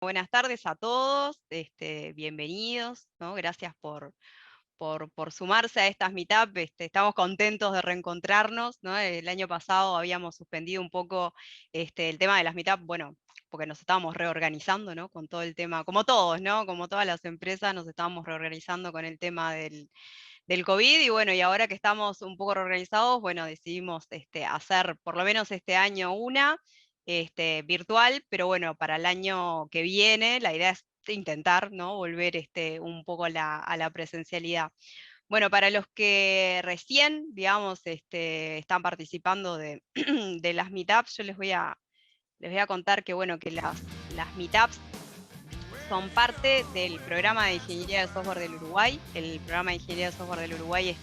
Buenas tardes a todos, bienvenidos, ¿no? Gracias por sumarse a estas meetup, estamos contentos de reencontrarnos, ¿no? El año pasado habíamos suspendido un poco el tema de las meetup, bueno, porque nos estábamos reorganizando, ¿no? Con todo el tema, como todos, ¿no? Como todas las empresas nos estábamos reorganizando con el tema del COVID, y bueno, y ahora que estamos un poco reorganizados, bueno, decidimos hacer por lo menos este año una virtual, pero bueno, para el año que viene la idea es intentar, ¿no? Volver un poco a la presencialidad. Bueno, para los que recién, digamos, están participando de, de las meetups, yo les voy a contar que, bueno, que las meetups son parte del programa de Ingeniería de Software del Uruguay. El programa de Ingeniería de Software del Uruguay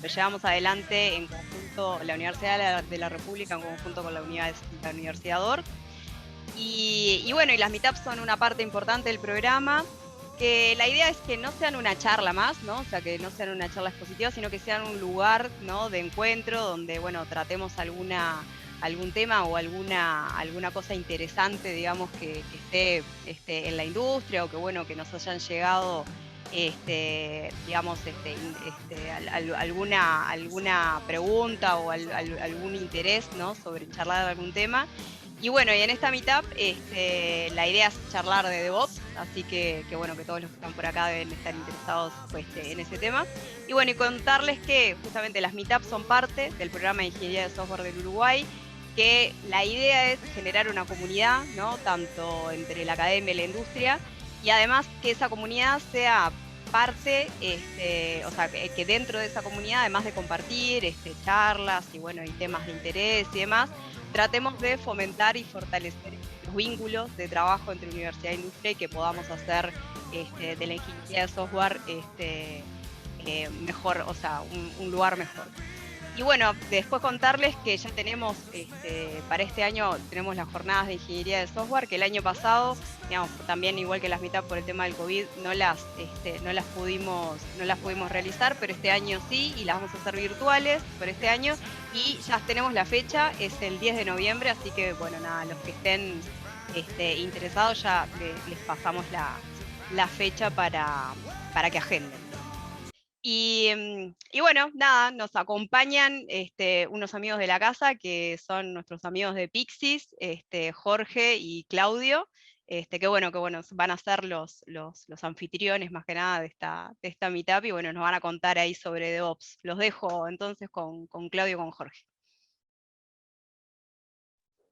lo llevamos adelante en conjunto, la Universidad de la República en conjunto con la Universidad OR. Y bueno, y las meetups son una parte importante del programa, que la idea es que no sean una charla más, ¿no? O sea, que no sean una charla expositiva, sino que sean un lugar, ¿no? De encuentro donde, bueno, tratemos algún tema o alguna cosa interesante, digamos, que esté en la industria, o que, bueno, que nos hayan llegado, digamos, alguna pregunta o algún interés, ¿no? Sobre charlar algún tema. Y bueno, y en esta meetup la idea es charlar de DevOps, así que bueno, que todos los que están por acá deben estar interesados en ese tema. Y bueno, y contarles que justamente las meetups son parte del programa de Ingeniería de Software del Uruguay, que la idea es generar una comunidad, ¿no? Tanto entre la academia y la industria, y además que esa comunidad sea parte, o sea, que dentro de esa comunidad, además de compartir charlas y bueno, y temas de interés y demás, tratemos de fomentar y fortalecer los vínculos de trabajo entre universidad e industria, y que podamos hacer de la ingeniería de software mejor, o sea, un lugar mejor. Y bueno, después contarles que ya tenemos, para este año, tenemos las jornadas de ingeniería de software, que el año pasado, digamos, también igual que las mitad por el tema del COVID, no las pudimos realizar, pero este año sí, y las vamos a hacer virtuales por este año, y ya tenemos la fecha, es el 10 de noviembre, así que bueno, nada, los que estén interesados ya les pasamos la fecha para que agenden. Y bueno, nada, nos acompañan unos amigos de la casa que son nuestros amigos de Pixis, Jorge y Claudio, que bueno, van a ser los anfitriones más que nada de esta meetup, y bueno, nos van a contar ahí sobre DevOps. Los dejo entonces con Claudio y con Jorge.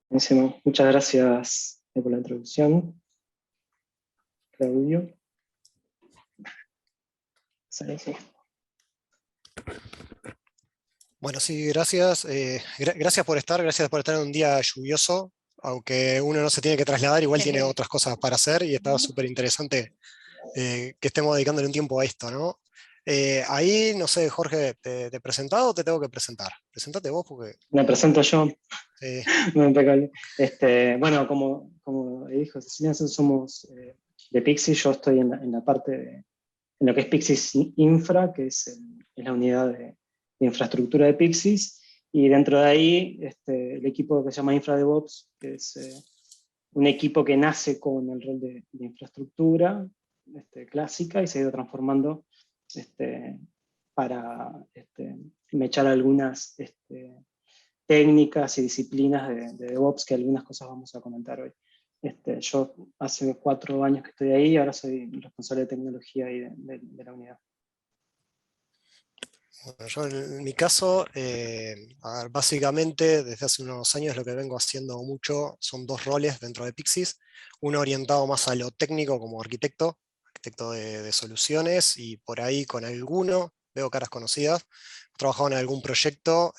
Buenísimo. Muchas gracias por la introducción, Claudio. Sí. Bueno, sí, gracias. Gracias por estar en un día lluvioso, aunque uno no se tiene que trasladar, igual tiene otras cosas para hacer y está súper interesante que estemos dedicándole un tiempo a esto, ¿no? Ahí, no sé, Jorge, ¿te he presentado o te tengo que presentar? Presentate vos porque... Me presento yo. eh, Muy impecable. Bueno, como dijo Cecilia, nosotros somos de Pixis. Yo estoy en la parte en lo que es Pixis Infra, que es la unidad de infraestructura de Pixis, y dentro de ahí el equipo que se llama Infra DevOps, que es un equipo que nace con el rol de infraestructura clásica y se ha ido transformando para mechar algunas técnicas y disciplinas de DevOps, que algunas cosas vamos a comentar hoy. Yo hace 4 años que estoy ahí y ahora soy responsable de tecnología ahí de la unidad. Bueno, yo en mi caso, a ver, básicamente desde hace unos años lo que vengo haciendo mucho son 2 roles dentro de Pixis, uno orientado más a lo técnico como arquitecto de soluciones, y por ahí con alguno, veo caras conocidas, he trabajado en algún proyecto,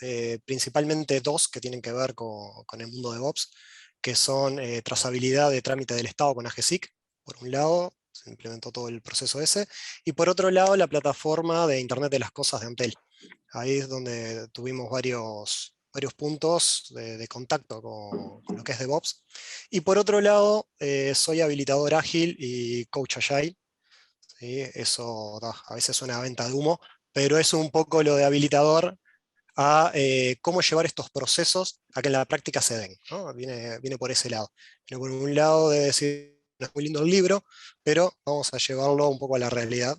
principalmente 2 que tienen que ver con el mundo de DevOps, que son trazabilidad de trámite del Estado con AGSIC, por un lado, se implementó todo el proceso ese, y por otro lado la plataforma de Internet de las Cosas de Antel. Ahí es donde tuvimos varios puntos de contacto con lo que es DevOps. Y por otro lado, soy habilitador ágil y coach agile. ¿Sí? Eso a veces suena a venta de humo, pero es un poco lo de habilitador a cómo llevar estos procesos a que en la práctica se den, ¿no? Viene por ese lado. Viene por un lado de decir, es muy lindo el libro, pero vamos a llevarlo un poco a la realidad.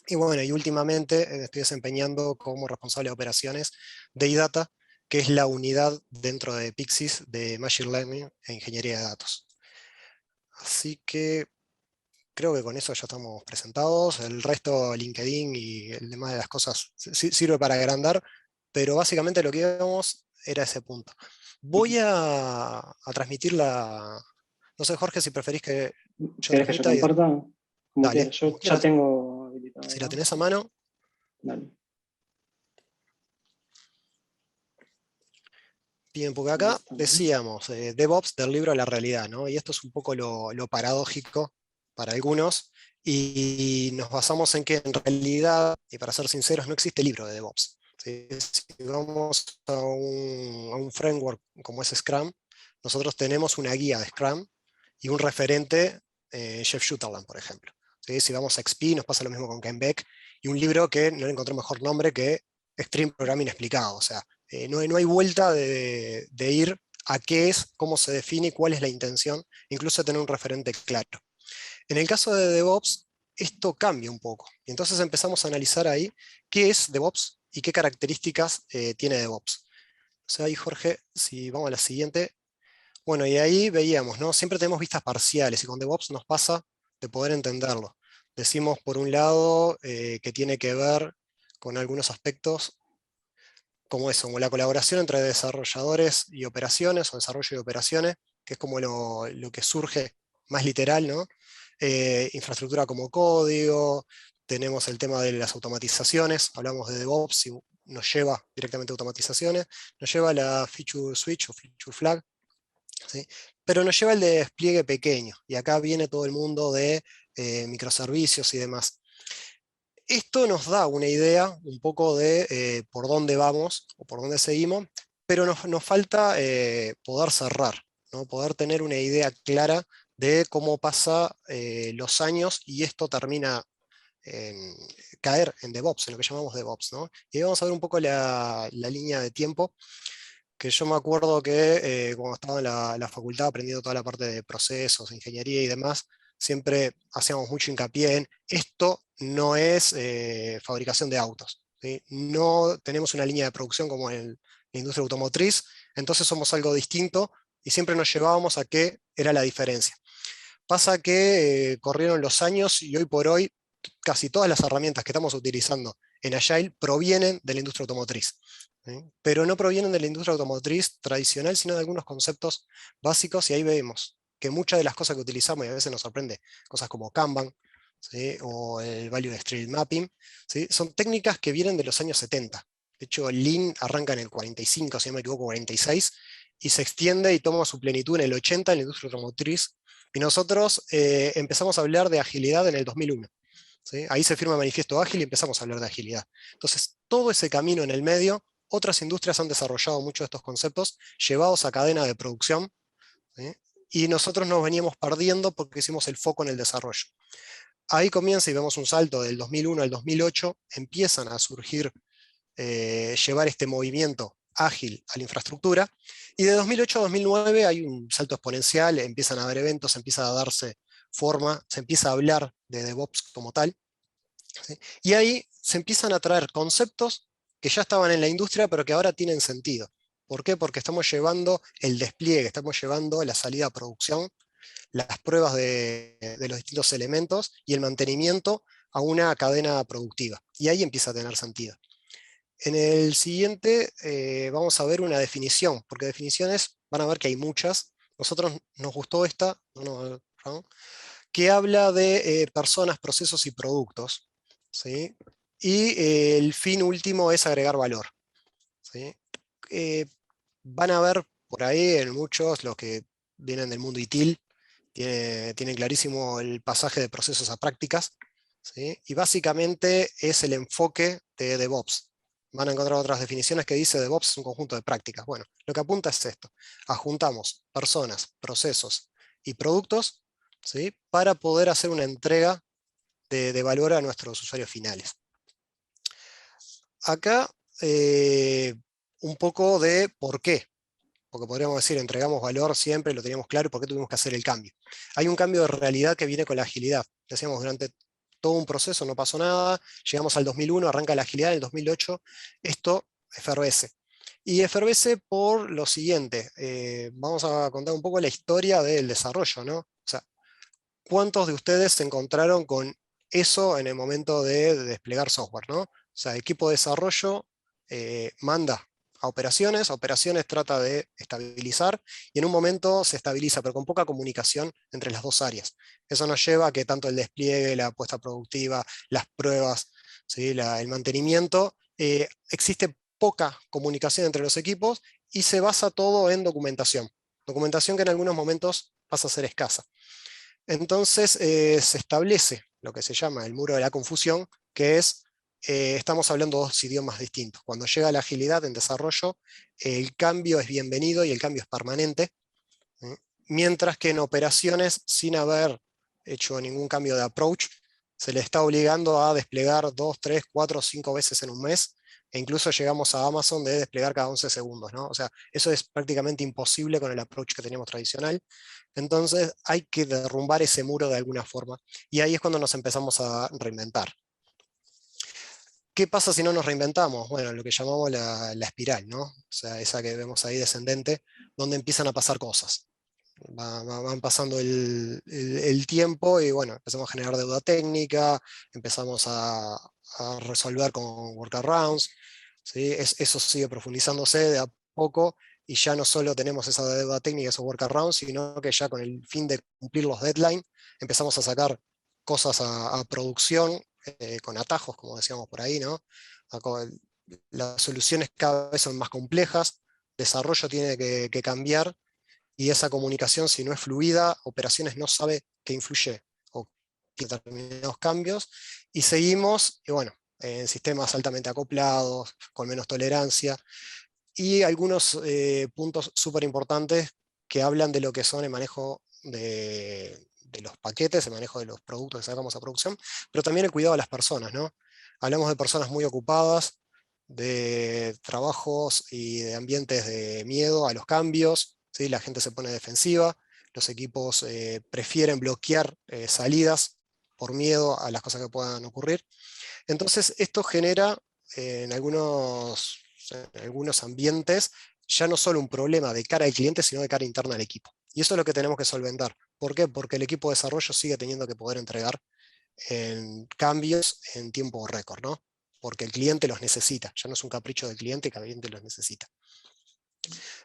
Y bueno, y últimamente me estoy desempeñando como responsable de operaciones de iData, que es la unidad dentro de Pixis de Machine Learning e Ingeniería de Datos. Así que creo que con eso ya estamos presentados. El resto, LinkedIn y el demás de las cosas, sirve para agrandar, pero básicamente lo que íbamos era ese punto. Voy a transmitir la... No sé, Jorge, si preferís que yo ¿Querés que yo transmita y... comparta? Como Dale, quieras. como Yo ya quieras. tengo habilitado Si la acá. tenés a mano, Dale. bien, porque Ahí acá estamos. decíamos DevOps del libro a la realidad, ¿no? Y esto es un poco lo paradójico para algunos, y nos basamos en que en realidad, y para ser sinceros, no existe libro de DevOps. ¿Sí? Si vamos a un framework como es Scrum, nosotros tenemos una guía de Scrum y un referente, Jeff Sutherland, por ejemplo. ¿Sí? Si vamos a XP, nos pasa lo mismo con Ken Beck, y un libro que no le encontré mejor nombre que Extreme Programming Explicado. O sea, no hay vuelta de ir a qué es, cómo se define, cuál es la intención, incluso tener un referente claro. En el caso de DevOps, esto cambia un poco. Y entonces empezamos a analizar ahí qué es DevOps y qué características tiene DevOps. O sea, ahí, Jorge, si vamos a la siguiente. Bueno, y ahí veíamos, ¿no? Siempre tenemos vistas parciales y con DevOps nos pasa de poder entenderlo. Decimos, por un lado, que tiene que ver con algunos aspectos como eso, como la colaboración entre desarrolladores y operaciones, o desarrollo y operaciones, que es como lo que surge más literal, ¿no? Infraestructura como código, tenemos el tema de las automatizaciones, hablamos de DevOps y nos lleva directamente a automatizaciones, nos lleva a la feature switch o feature flag, ¿sí? Pero nos lleva el despliegue pequeño, y acá viene todo el mundo de microservicios y demás. Esto nos da una idea un poco de por dónde vamos o por dónde seguimos, pero nos falta poder cerrar, ¿no? Poder tener una idea clara de cómo pasa los años y esto termina en caer en DevOps, en lo que llamamos DevOps, ¿no? Y vamos a ver un poco la línea de tiempo, que yo me acuerdo que cuando estaba en la facultad aprendiendo toda la parte de procesos, ingeniería y demás, siempre hacíamos mucho hincapié en esto no es fabricación de autos, ¿sí? No tenemos una línea de producción como en la industria automotriz, entonces somos algo distinto y siempre nos llevábamos a qué era la diferencia. Pasa que corrieron los años y hoy por hoy casi todas las herramientas que estamos utilizando en Agile provienen de la industria automotriz, ¿sí? Pero no provienen de la industria automotriz tradicional, sino de algunos conceptos básicos, y ahí vemos que muchas de las cosas que utilizamos, y a veces nos sorprende, cosas como Kanban, ¿sí? O el Value Stream Mapping, ¿sí? Son técnicas que vienen de los años 70. De hecho, Lean arranca en el 45, si no me equivoco, 46, y se extiende y toma su plenitud en el 80 en la industria automotriz, y nosotros empezamos a hablar de agilidad en el 2001. ¿Sí? Ahí se firma el manifiesto ágil y empezamos a hablar de agilidad. Entonces, todo ese camino en el medio, otras industrias han desarrollado muchos de estos conceptos llevados a cadena de producción, ¿sí? Y nosotros nos veníamos perdiendo porque hicimos el foco en el desarrollo. Ahí comienza y vemos un salto del 2001 al 2008, empiezan a surgir, llevar este movimiento ágil a la infraestructura, y de 2008 a 2009 hay un salto exponencial, empiezan a haber eventos, empieza a darse forma, se empieza a hablar de DevOps como tal, ¿sí? Y ahí se empiezan a traer conceptos que ya estaban en la industria, pero que ahora tienen sentido. ¿Por qué? Porque estamos llevando el despliegue, estamos llevando la salida a producción, las pruebas de los distintos elementos y el mantenimiento a una cadena productiva. Y ahí empieza a tener sentido. En el siguiente vamos a ver una definición, porque definiciones van a ver que hay muchas. Nosotros nos gustó esta, ¿no? Que habla de personas, procesos y productos, ¿sí? Y el fin último es agregar valor, ¿sí? Eh, Van a ver por ahí en muchos, los que vienen del mundo ITIL, tienen clarísimo el pasaje de procesos a prácticas, ¿sí? Y básicamente es el enfoque de DevOps. Van a encontrar otras definiciones que dice DevOps es un conjunto de prácticas. Bueno, lo que apunta es esto. Adjuntamos personas, procesos y productos, ¿sí? Para poder hacer una entrega de valor a nuestros usuarios finales. Acá un poco de por qué porque podríamos decir, entregamos valor siempre, lo teníamos claro, ¿por qué tuvimos que hacer el cambio? Hay un cambio de realidad que viene con la agilidad. Decíamos, durante todo un proceso no pasó nada, llegamos al 2001, arranca la agilidad, en el 2008 esto efervece. Y efervece por lo siguiente, vamos a contar un poco la historia del desarrollo, ¿no? O sea, ¿cuántos de ustedes se encontraron con eso en el momento de desplegar software, ¿no? O sea, equipo de desarrollo manda a operaciones trata de estabilizar, y en un momento se estabiliza, pero con poca comunicación entre las dos áreas. Eso nos lleva a que tanto el despliegue, la puesta productiva, las pruebas, ¿sí? El mantenimiento, existe poca comunicación entre los equipos y se basa todo en documentación. Documentación que en algunos momentos pasa a ser escasa. Entonces se establece lo que se llama el muro de la confusión, que es, estamos hablando dos idiomas distintos. Cuando llega la agilidad en desarrollo, el cambio es bienvenido y el cambio es permanente, mientras que en operaciones, sin haber hecho ningún cambio de approach, se le está obligando a desplegar 2, 3, 4, 5 veces en un mes, e incluso llegamos a Amazon de desplegar cada 11 segundos, ¿no? O sea, eso es prácticamente imposible con el approach que teníamos tradicional. Entonces hay que derrumbar ese muro de alguna forma, y ahí es cuando nos empezamos a reinventar. ¿Qué pasa si no nos reinventamos? Bueno, lo que llamamos la espiral, ¿no? O sea, esa que vemos ahí descendente, donde empiezan a pasar cosas. Van pasando el tiempo y bueno, empezamos a generar deuda técnica, empezamos a resolver con workarounds, ¿sí? Eso sigue profundizándose de a poco, y ya no solo tenemos esa deuda técnica, esos workarounds, sino que ya con el fin de cumplir los deadlines, empezamos a sacar cosas a producción, con atajos, como decíamos por ahí, ¿no? Las soluciones cada vez son más complejas, desarrollo tiene que cambiar, y esa comunicación, si no es fluida, operaciones no sabe qué influye o qué determinados cambios, y seguimos, y bueno, en sistemas altamente acoplados, con menos tolerancia, y algunos puntos súper importantes que hablan de lo que son el manejo de los paquetes, el manejo de los productos que sacamos a producción, pero también el cuidado de las personas, ¿no? Hablamos de personas muy ocupadas, de trabajos y de ambientes de miedo a los cambios, ¿sí? La gente se pone defensiva, los equipos prefieren bloquear salidas por miedo a las cosas que puedan ocurrir. Entonces esto genera en algunos ambientes ya no solo un problema de cara al cliente, sino de cara interna al equipo. Y eso es lo que tenemos que solventar. ¿Por qué? Porque el equipo de desarrollo sigue teniendo que poder entregar en cambios en tiempo récord, ¿no? Porque el cliente los necesita. Ya no es un capricho del cliente, que el cliente los necesita.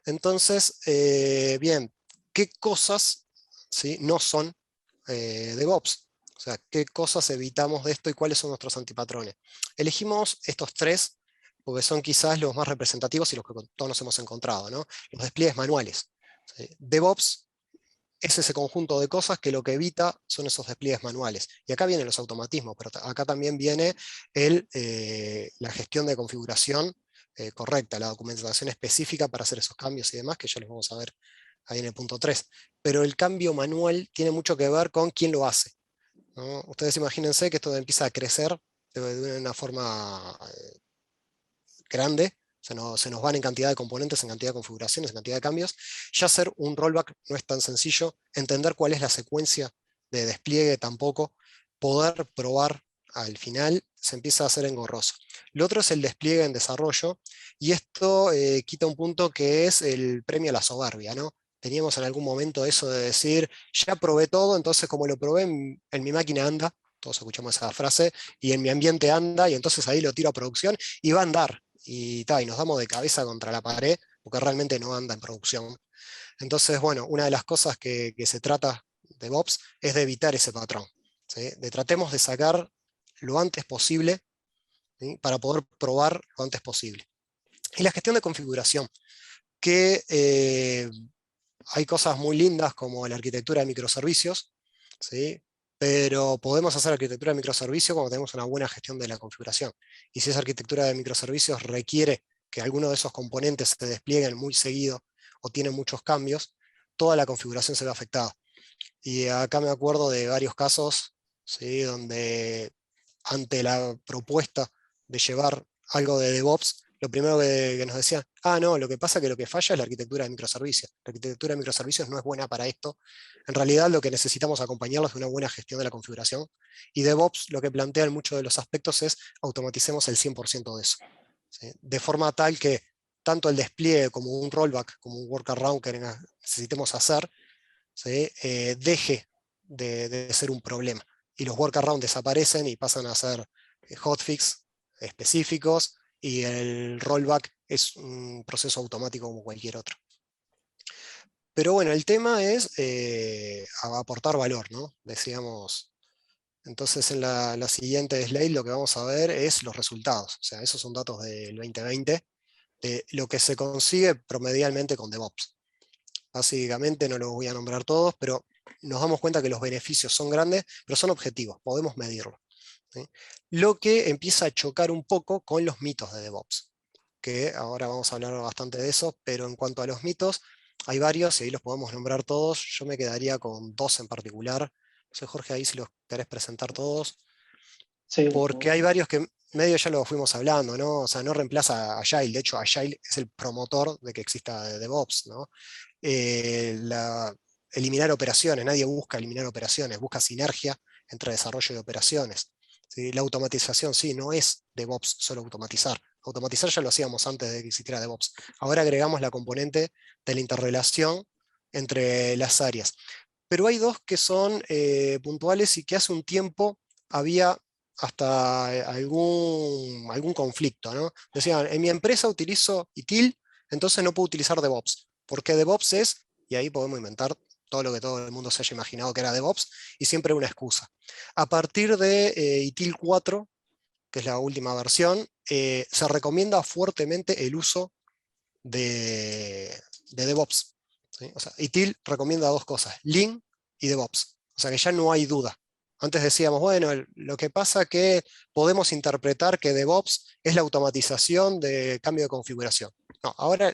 Entonces, bien, ¿qué cosas, ¿sí?, no son DevOps? O sea, ¿qué cosas evitamos de esto y cuáles son nuestros antipatrones? Elegimos estos tres porque son quizás los más representativos y los que todos nos hemos encontrado, ¿no? Los despliegues manuales, ¿sí? DevOps es ese conjunto de cosas que lo que evita son esos despliegues manuales. Y acá vienen los automatismos, pero acá también viene la gestión de configuración correcta, la documentación específica para hacer esos cambios y demás, que ya los vamos a ver ahí en el punto 3. Pero el cambio manual tiene mucho que ver con quién lo hace, ¿no? Ustedes imagínense que esto empieza a crecer de una forma grande, se nos van en cantidad de componentes, en cantidad de configuraciones, en cantidad de cambios. Ya hacer un rollback no es tan sencillo, entender cuál es la secuencia de despliegue tampoco, poder probar al final se empieza a hacer engorroso. Lo otro es el despliegue en desarrollo, y esto quita un punto que es el premio a la soberbia, ¿no? Teníamos en algún momento eso de decir, ya probé todo, entonces como lo probé en mi máquina anda, todos escuchamos esa frase, y en mi ambiente anda, y entonces ahí lo tiro a producción y va a andar. Y nos damos de cabeza contra la pared porque realmente no anda en producción. Entonces, bueno, una de las cosas que se trata de DevOps es de evitar ese patrón, ¿sí? De tratemos de sacar lo antes posible, ¿sí?, para poder probar lo antes posible. Y la gestión de configuración, que hay cosas muy lindas como la arquitectura de microservicios, ¿sí?, pero podemos hacer arquitectura de microservicios cuando tenemos una buena gestión de la configuración. Y si esa arquitectura de microservicios requiere que alguno de esos componentes se desplieguen muy seguido o tienen muchos cambios, toda la configuración se ve afectada. Y acá me acuerdo de varios casos, ¿sí?, donde ante la propuesta de llevar algo de DevOps, lo primero que nos decían, no, lo que pasa es que lo que falla es la arquitectura de microservicios. La arquitectura de microservicios no es buena para esto. En realidad lo que necesitamos acompañarlos de una buena gestión de la configuración. Y DevOps lo que plantea en muchos de los aspectos es automaticemos el 100% de eso, ¿sí? De forma tal que tanto el despliegue como un rollback, como un workaround que necesitemos hacer, ¿sí? Deje de ser un problema. Y los workarounds desaparecen y pasan a ser hotfix específicos, y el rollback es un proceso automático como cualquier otro. Pero bueno, el tema es aportar valor, ¿no? Decíamos. Entonces en la siguiente slide lo que vamos a ver es los resultados. O sea, esos son datos del 2020, de lo que se consigue promedialmente con DevOps. Básicamente no los voy a nombrar todos, pero nos damos cuenta que los beneficios son grandes, pero son objetivos, podemos medirlo, ¿sí? Lo que empieza a chocar un poco con los mitos de DevOps, que ahora vamos a hablar bastante de eso, pero en cuanto a los mitos, hay varios y ahí los podemos nombrar todos. Yo me quedaría con 2 en particular. No sé, Jorge, ahí si los querés presentar todos. Sí, por Porque favor. hay varios que medio ya lo fuimos hablando, ¿no? O sea, no reemplaza a Agile. De hecho, Agile es el promotor de que exista DevOps, ¿no? Eliminar operaciones, nadie busca eliminar operaciones, busca sinergia entre desarrollo y operaciones, ¿sí? La automatización, sí, no es DevOps solo automatizar. Automatizar ya lo hacíamos antes de que existiera DevOps. Ahora agregamos la componente de la interrelación entre las áreas. Pero hay dos que son puntuales y que hace un tiempo había hasta algún conflicto, ¿no? Decían, en mi empresa utilizo ITIL, entonces no puedo utilizar DevOps, porque DevOps es, y ahí podemos inventar todo lo que todo el mundo se haya imaginado que era DevOps, y siempre una excusa. A partir de ITIL 4, que es la última versión, se recomienda fuertemente el uso de DevOps, ¿sí? O sea, ITIL recomienda 2 cosas, Lean y DevOps. O sea que ya no hay duda. Antes decíamos, bueno, lo que pasa es que podemos interpretar que DevOps es la automatización de cambio de configuración. No, ahora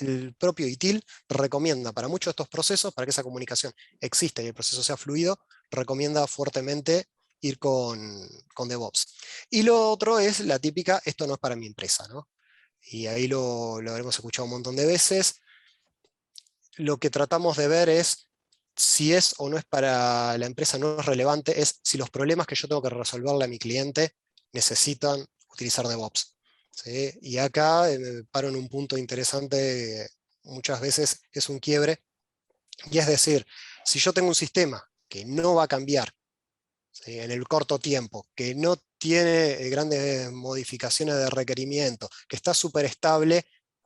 el propio ITIL recomienda para muchos de estos procesos, para que esa comunicación exista y el proceso sea fluido, recomienda fuertemente ir con DevOps. Y lo otro es la típica, esto no es para mi empresa, ¿no? Y ahí lo habremos escuchado un montón de veces. Lo que tratamos de ver es si es o no es para la empresa, no es relevante, es si los problemas que yo tengo que resolverle a mi cliente necesitan utilizar DevOps, ¿sí? Y acá me paro en un punto interesante, muchas veces es un quiebre, y es decir, si yo tengo un sistema que no va a cambiar, ¿sí?, en el corto tiempo, que no tiene grandes modificaciones de requerimiento, que está súper estable,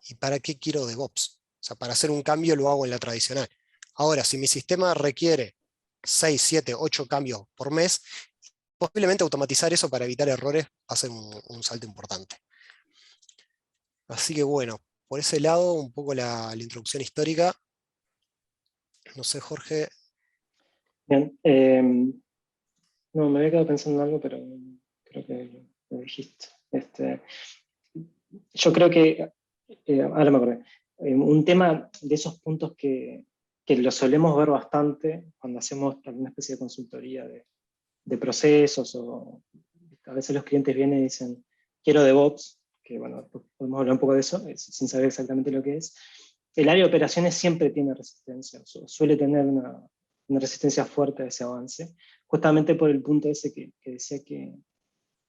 ¿y para qué quiero DevOps? O sea, para hacer un cambio lo hago en la tradicional. Ahora, si mi sistema requiere 6, 7, 8 cambios por mes, posiblemente automatizar eso para evitar errores va a ser un salto importante. Así que bueno, por ese lado, un poco la introducción histórica. No sé, Jorge. Bien. No, me había quedado pensando en algo, pero creo que lo dijiste. Yo creo que, ahora me acordé, un tema de esos puntos que lo solemos ver bastante cuando hacemos alguna especie de consultoría de procesos, o a veces los clientes vienen y dicen, quiero DevOps, que bueno, podemos hablar un poco de eso, sin saber exactamente lo que es. El área de operaciones siempre tiene resistencia, suele tener una resistencia fuerte a ese avance, justamente por el punto ese que decía que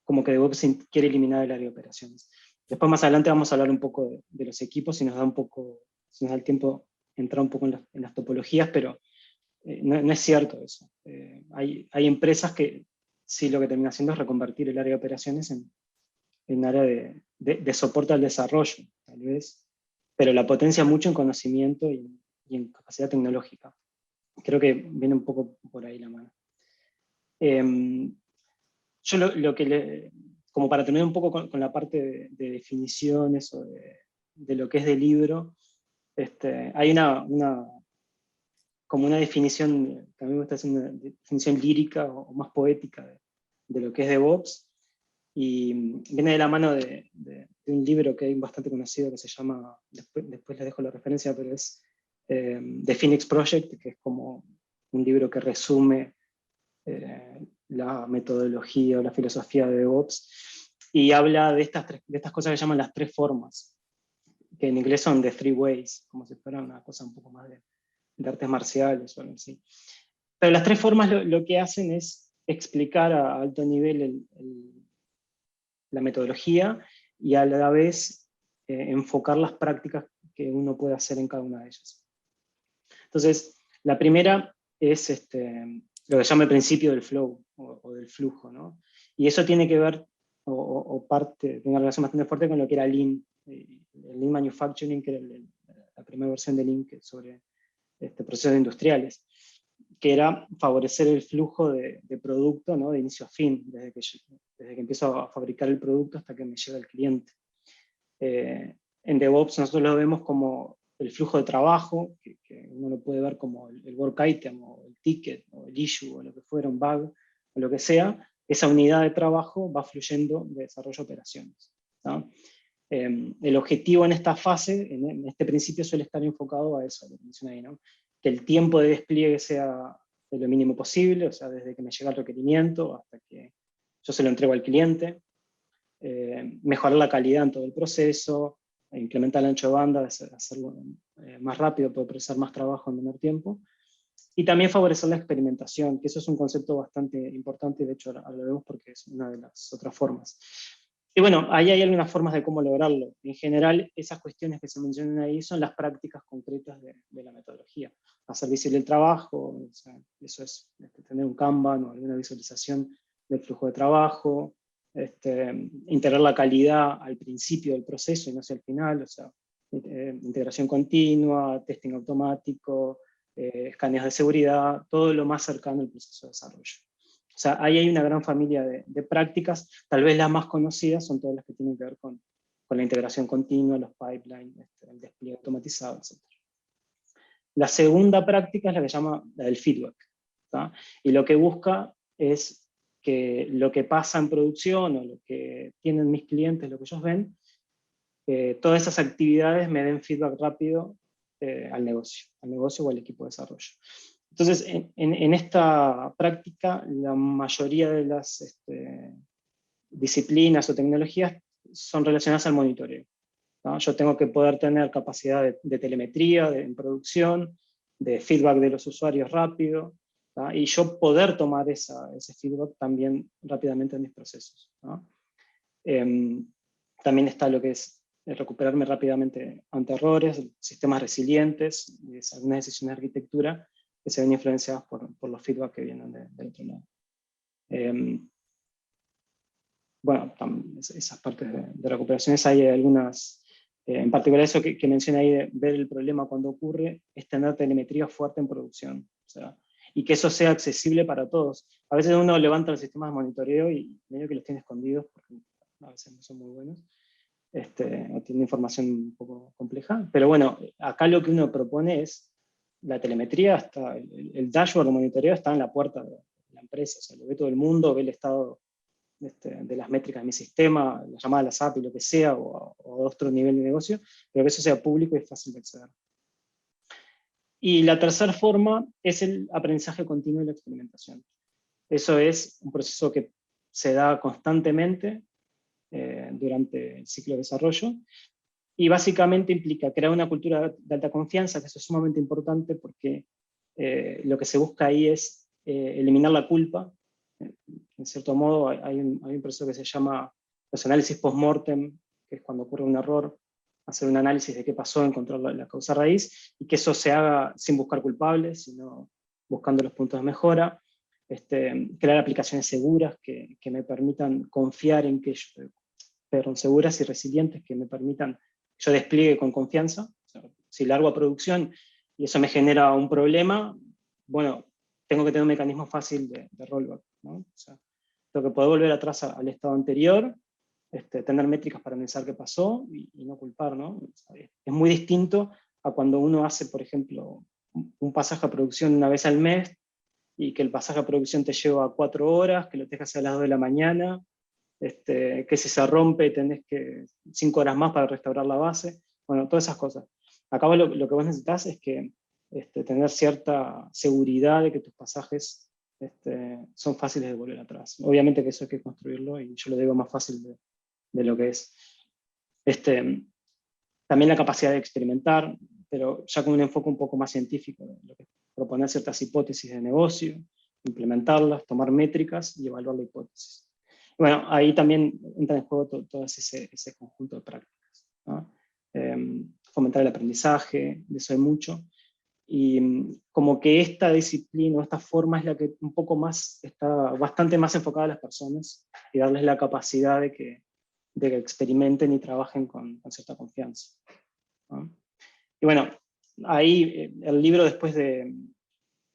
como que DevOps quiere eliminar el área de operaciones. Después más adelante vamos a hablar un poco de los equipos, si nos da el tiempo entrar un poco en las topologías, pero no es cierto eso. Hay empresas que sí lo que terminan haciendo es reconvertir el área de operaciones en área de soporte al desarrollo, tal vez, pero la potencia mucho en conocimiento y en capacidad tecnológica. Creo que viene un poco por ahí la mano. Yo como para terminar un poco con la parte de definiciones o de lo que es del libro, hay como una definición, que a mí me gusta hacer una definición lírica o más poética de lo que es DevOps, y viene de la mano de un libro que hay bastante conocido que se llama, después les dejo la referencia, pero es The Phoenix Project, que es como un libro que resume la metodología o la filosofía de DevOps. y habla de estas cosas que llaman las tres formas, que en inglés son the three ways, como si fuera una cosa un poco más de artes marciales o algo así. Pero las tres formas lo que hacen es explicar a alto nivel la metodología y a la vez enfocar las prácticas que uno puede hacer en cada una de ellas. Entonces, la primera es lo que se llama el principio del flow o del flujo, ¿no? Y eso tiene que ver, tiene una relación bastante fuerte con lo que era Lean, el Lean Manufacturing, que era la primera versión de Lean sobre procesos industriales, que era favorecer el flujo de producto, ¿no? De inicio a fin, desde que empiezo a fabricar el producto hasta que me llega el cliente. En DevOps nosotros lo vemos como el flujo de trabajo, que uno lo puede ver como el work item, o el ticket, o el issue, o lo que fuera, un bug, o lo que sea. Esa unidad de trabajo va fluyendo de desarrollo de operaciones, ¿no? El objetivo en esta fase, en este principio, suele estar enfocado a eso, lo que mencioné ahí, ¿no? Que el tiempo de despliegue sea de lo mínimo posible, o sea, desde que me llega el requerimiento hasta que yo se lo entrego al cliente, mejorar la calidad en todo el proceso, incrementar el ancho de banda, hacerlo más rápido, poder procesar más trabajo en menor tiempo, y también favorecer la experimentación, que eso es un concepto bastante importante, y de hecho ahora lo vemos porque es una de las otras formas. Y bueno, ahí hay algunas formas de cómo lograrlo. En general, esas cuestiones que se mencionan ahí son las prácticas concretas de la metodología. Hacer visible el trabajo, o sea, eso es tener un Kanban o alguna visualización del flujo de trabajo, integrar la calidad al principio del proceso y no hacia el final, o sea, integración continua, testing automático, escaneos de seguridad, todo lo más cercano al proceso de desarrollo. O sea, ahí hay una gran familia de prácticas, tal vez las más conocidas son todas las que tienen que ver con la integración continua, los pipelines, el despliegue automatizado, etc. La segunda práctica es la que se llama la del feedback, ¿tá? Y lo que busca es que lo que pasa en producción o lo que tienen mis clientes, lo que ellos ven, todas esas actividades me den feedback rápido al negocio o al equipo de desarrollo. Entonces, en esta práctica, la mayoría de las disciplinas o tecnologías son relacionadas al monitoreo, ¿no? Yo tengo que poder tener capacidad de telemetría en producción, de feedback de los usuarios rápido, ¿no? Y yo poder tomar ese feedback también rápidamente en mis procesos, ¿no? También está lo que es recuperarme rápidamente ante errores, sistemas resilientes, algunas decisiones de arquitectura que se ven influenciadas por los feedback que vienen del otro lado. Bueno, esas partes de recuperaciones hay algunas, en particular eso que mencioné ahí de ver el problema cuando ocurre, es tener telemetría fuerte en producción, o sea, y que eso sea accesible para todos. A veces uno levanta los sistemas de monitoreo y medio que los tiene escondidos porque a veces no son muy buenos, o tiene información un poco compleja, pero bueno, acá lo que uno propone es la telemetría, el dashboard de monitoreo está en la puerta de la empresa, o sea, lo ve todo el mundo, ve el estado de las métricas de mi sistema, la llamada a las API, lo que sea, o otro nivel de negocio, pero que eso sea público y fácil de acceder. Y la tercera forma es el aprendizaje continuo y la experimentación. Eso es un proceso que se da constantemente durante el ciclo de desarrollo, y básicamente implica crear una cultura de alta confianza, que eso es sumamente importante porque lo que se busca ahí es eliminar la culpa. En cierto modo hay un proceso que se llama los análisis post-mortem, que es cuando ocurre un error, hacer un análisis de qué pasó, encontrar la causa raíz, y que eso se haga sin buscar culpables, sino buscando los puntos de mejora. Crear aplicaciones seguras que me permitan confiar en que pero seguras y resilientes que me permitan yo despliegue con confianza. O sea, si largo a producción y eso me genera un problema, bueno, tengo que tener un mecanismo fácil de rollback, ¿no? O sea, tengo que poder volver atrás al estado anterior, tener métricas para analizar qué pasó y no culpar, ¿no? O sea, es muy distinto a cuando uno hace, por ejemplo, un pasaje a producción una vez al mes y que el pasaje a producción te lleva 4 horas, que lo dejas a las 2 de la mañana, que si se rompe tenés que 5 horas más para restaurar la base, bueno, todas esas cosas. Acá lo que vos necesitas es que tener cierta seguridad de que tus pasajes son fáciles de volver atrás. Obviamente que eso hay que construirlo y yo lo digo más fácil de lo que es. También la capacidad de experimentar, pero ya con un enfoque un poco más científico, de lo que es proponer ciertas hipótesis de negocio, implementarlas, tomar métricas y evaluar la hipótesis. Y bueno, ahí también entra en juego todo ese conjunto de prácticas, ¿no? Fomentar el aprendizaje, de eso hay mucho. Y como que esta disciplina o esta forma es la que un poco más está bastante más enfocada a las personas y darles la capacidad de que experimenten y trabajen con cierta confianza, ¿no? Y bueno, ahí el libro después de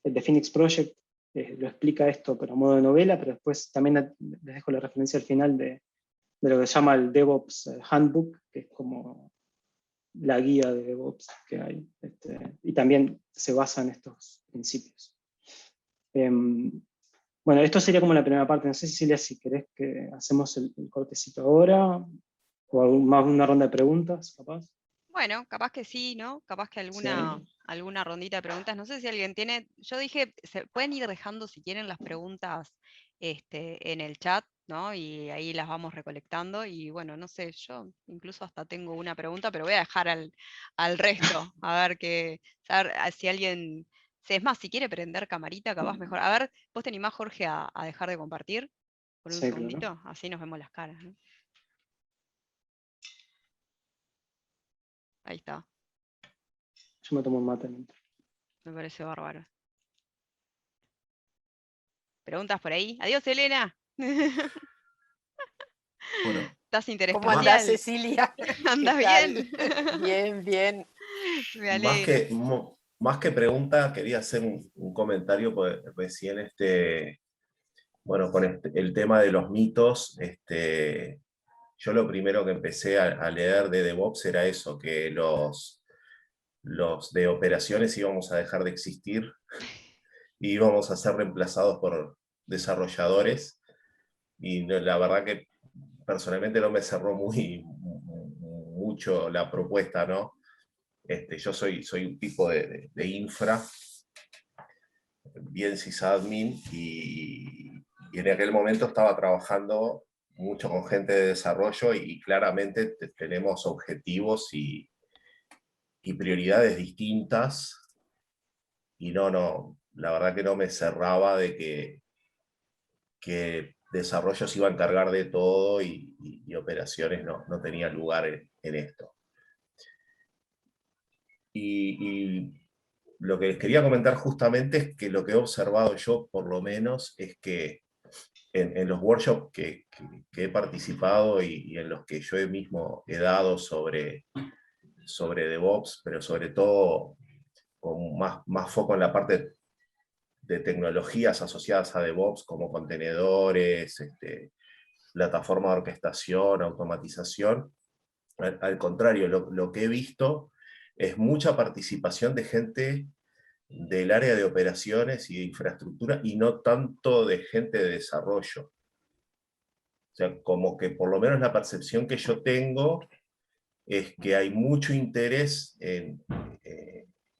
Phoenix Project lo explica esto, pero a modo de novela, pero después también les dejo la referencia al final de lo que se llama el DevOps Handbook, que es como la guía de DevOps que hay, y también se basa en estos principios. Bueno, esto sería como la primera parte. No sé, Cecilia, si querés que hacemos el cortecito ahora, o más una ronda de preguntas, capaz. Bueno, capaz que sí, ¿no? Capaz que alguna rondita de preguntas. No sé si alguien tiene. Yo dije, se pueden ir dejando si quieren las preguntas en el chat, ¿no? Y ahí las vamos recolectando. Y bueno, no sé, yo incluso hasta tengo una pregunta, pero voy a dejar al resto, a ver si alguien. Es más, si quiere prender camarita, capaz mejor. A ver, ¿vos te animás, Jorge, a dejar de compartir por un Sí, claro. segundito? Así nos vemos las caras, ¿no? Ahí está. Yo me tomo un mate. Me parece bárbaro. ¿Preguntas por ahí? Adiós, Elena. Bueno, ¿Estás ¿Cómo andás, interespacial? Cecilia? ¿Andas ¿Qué tal? bien? Bien, bien. Me alegro. más que pregunta, quería hacer un comentario, porque recién bueno, con el tema de los mitos, yo lo primero que empecé a leer de DevOps era eso, que los de operaciones íbamos a dejar de existir y íbamos a ser reemplazados por desarrolladores, y la verdad que personalmente no me cerró mucho la propuesta, ¿no? Yo soy un tipo de infra, bien sysadmin, y en aquel momento estaba trabajando mucho con gente de desarrollo y claramente tenemos objetivos y prioridades distintas, y la verdad que no me cerraba de que desarrollo se iba a encargar de todo y operaciones no tenía lugar en esto. Y lo que les quería comentar justamente es que lo que he observado yo, por lo menos, es que en los workshops que he participado y en los que yo mismo he dado sobre DevOps, pero sobre todo con más foco en la parte de tecnologías asociadas a DevOps, como contenedores, plataforma de orquestación, automatización. Al contrario, lo que he visto es mucha participación de gente del área de operaciones y de infraestructura, y no tanto de gente de desarrollo. O sea, como que por lo menos la percepción que yo tengo es que hay mucho interés en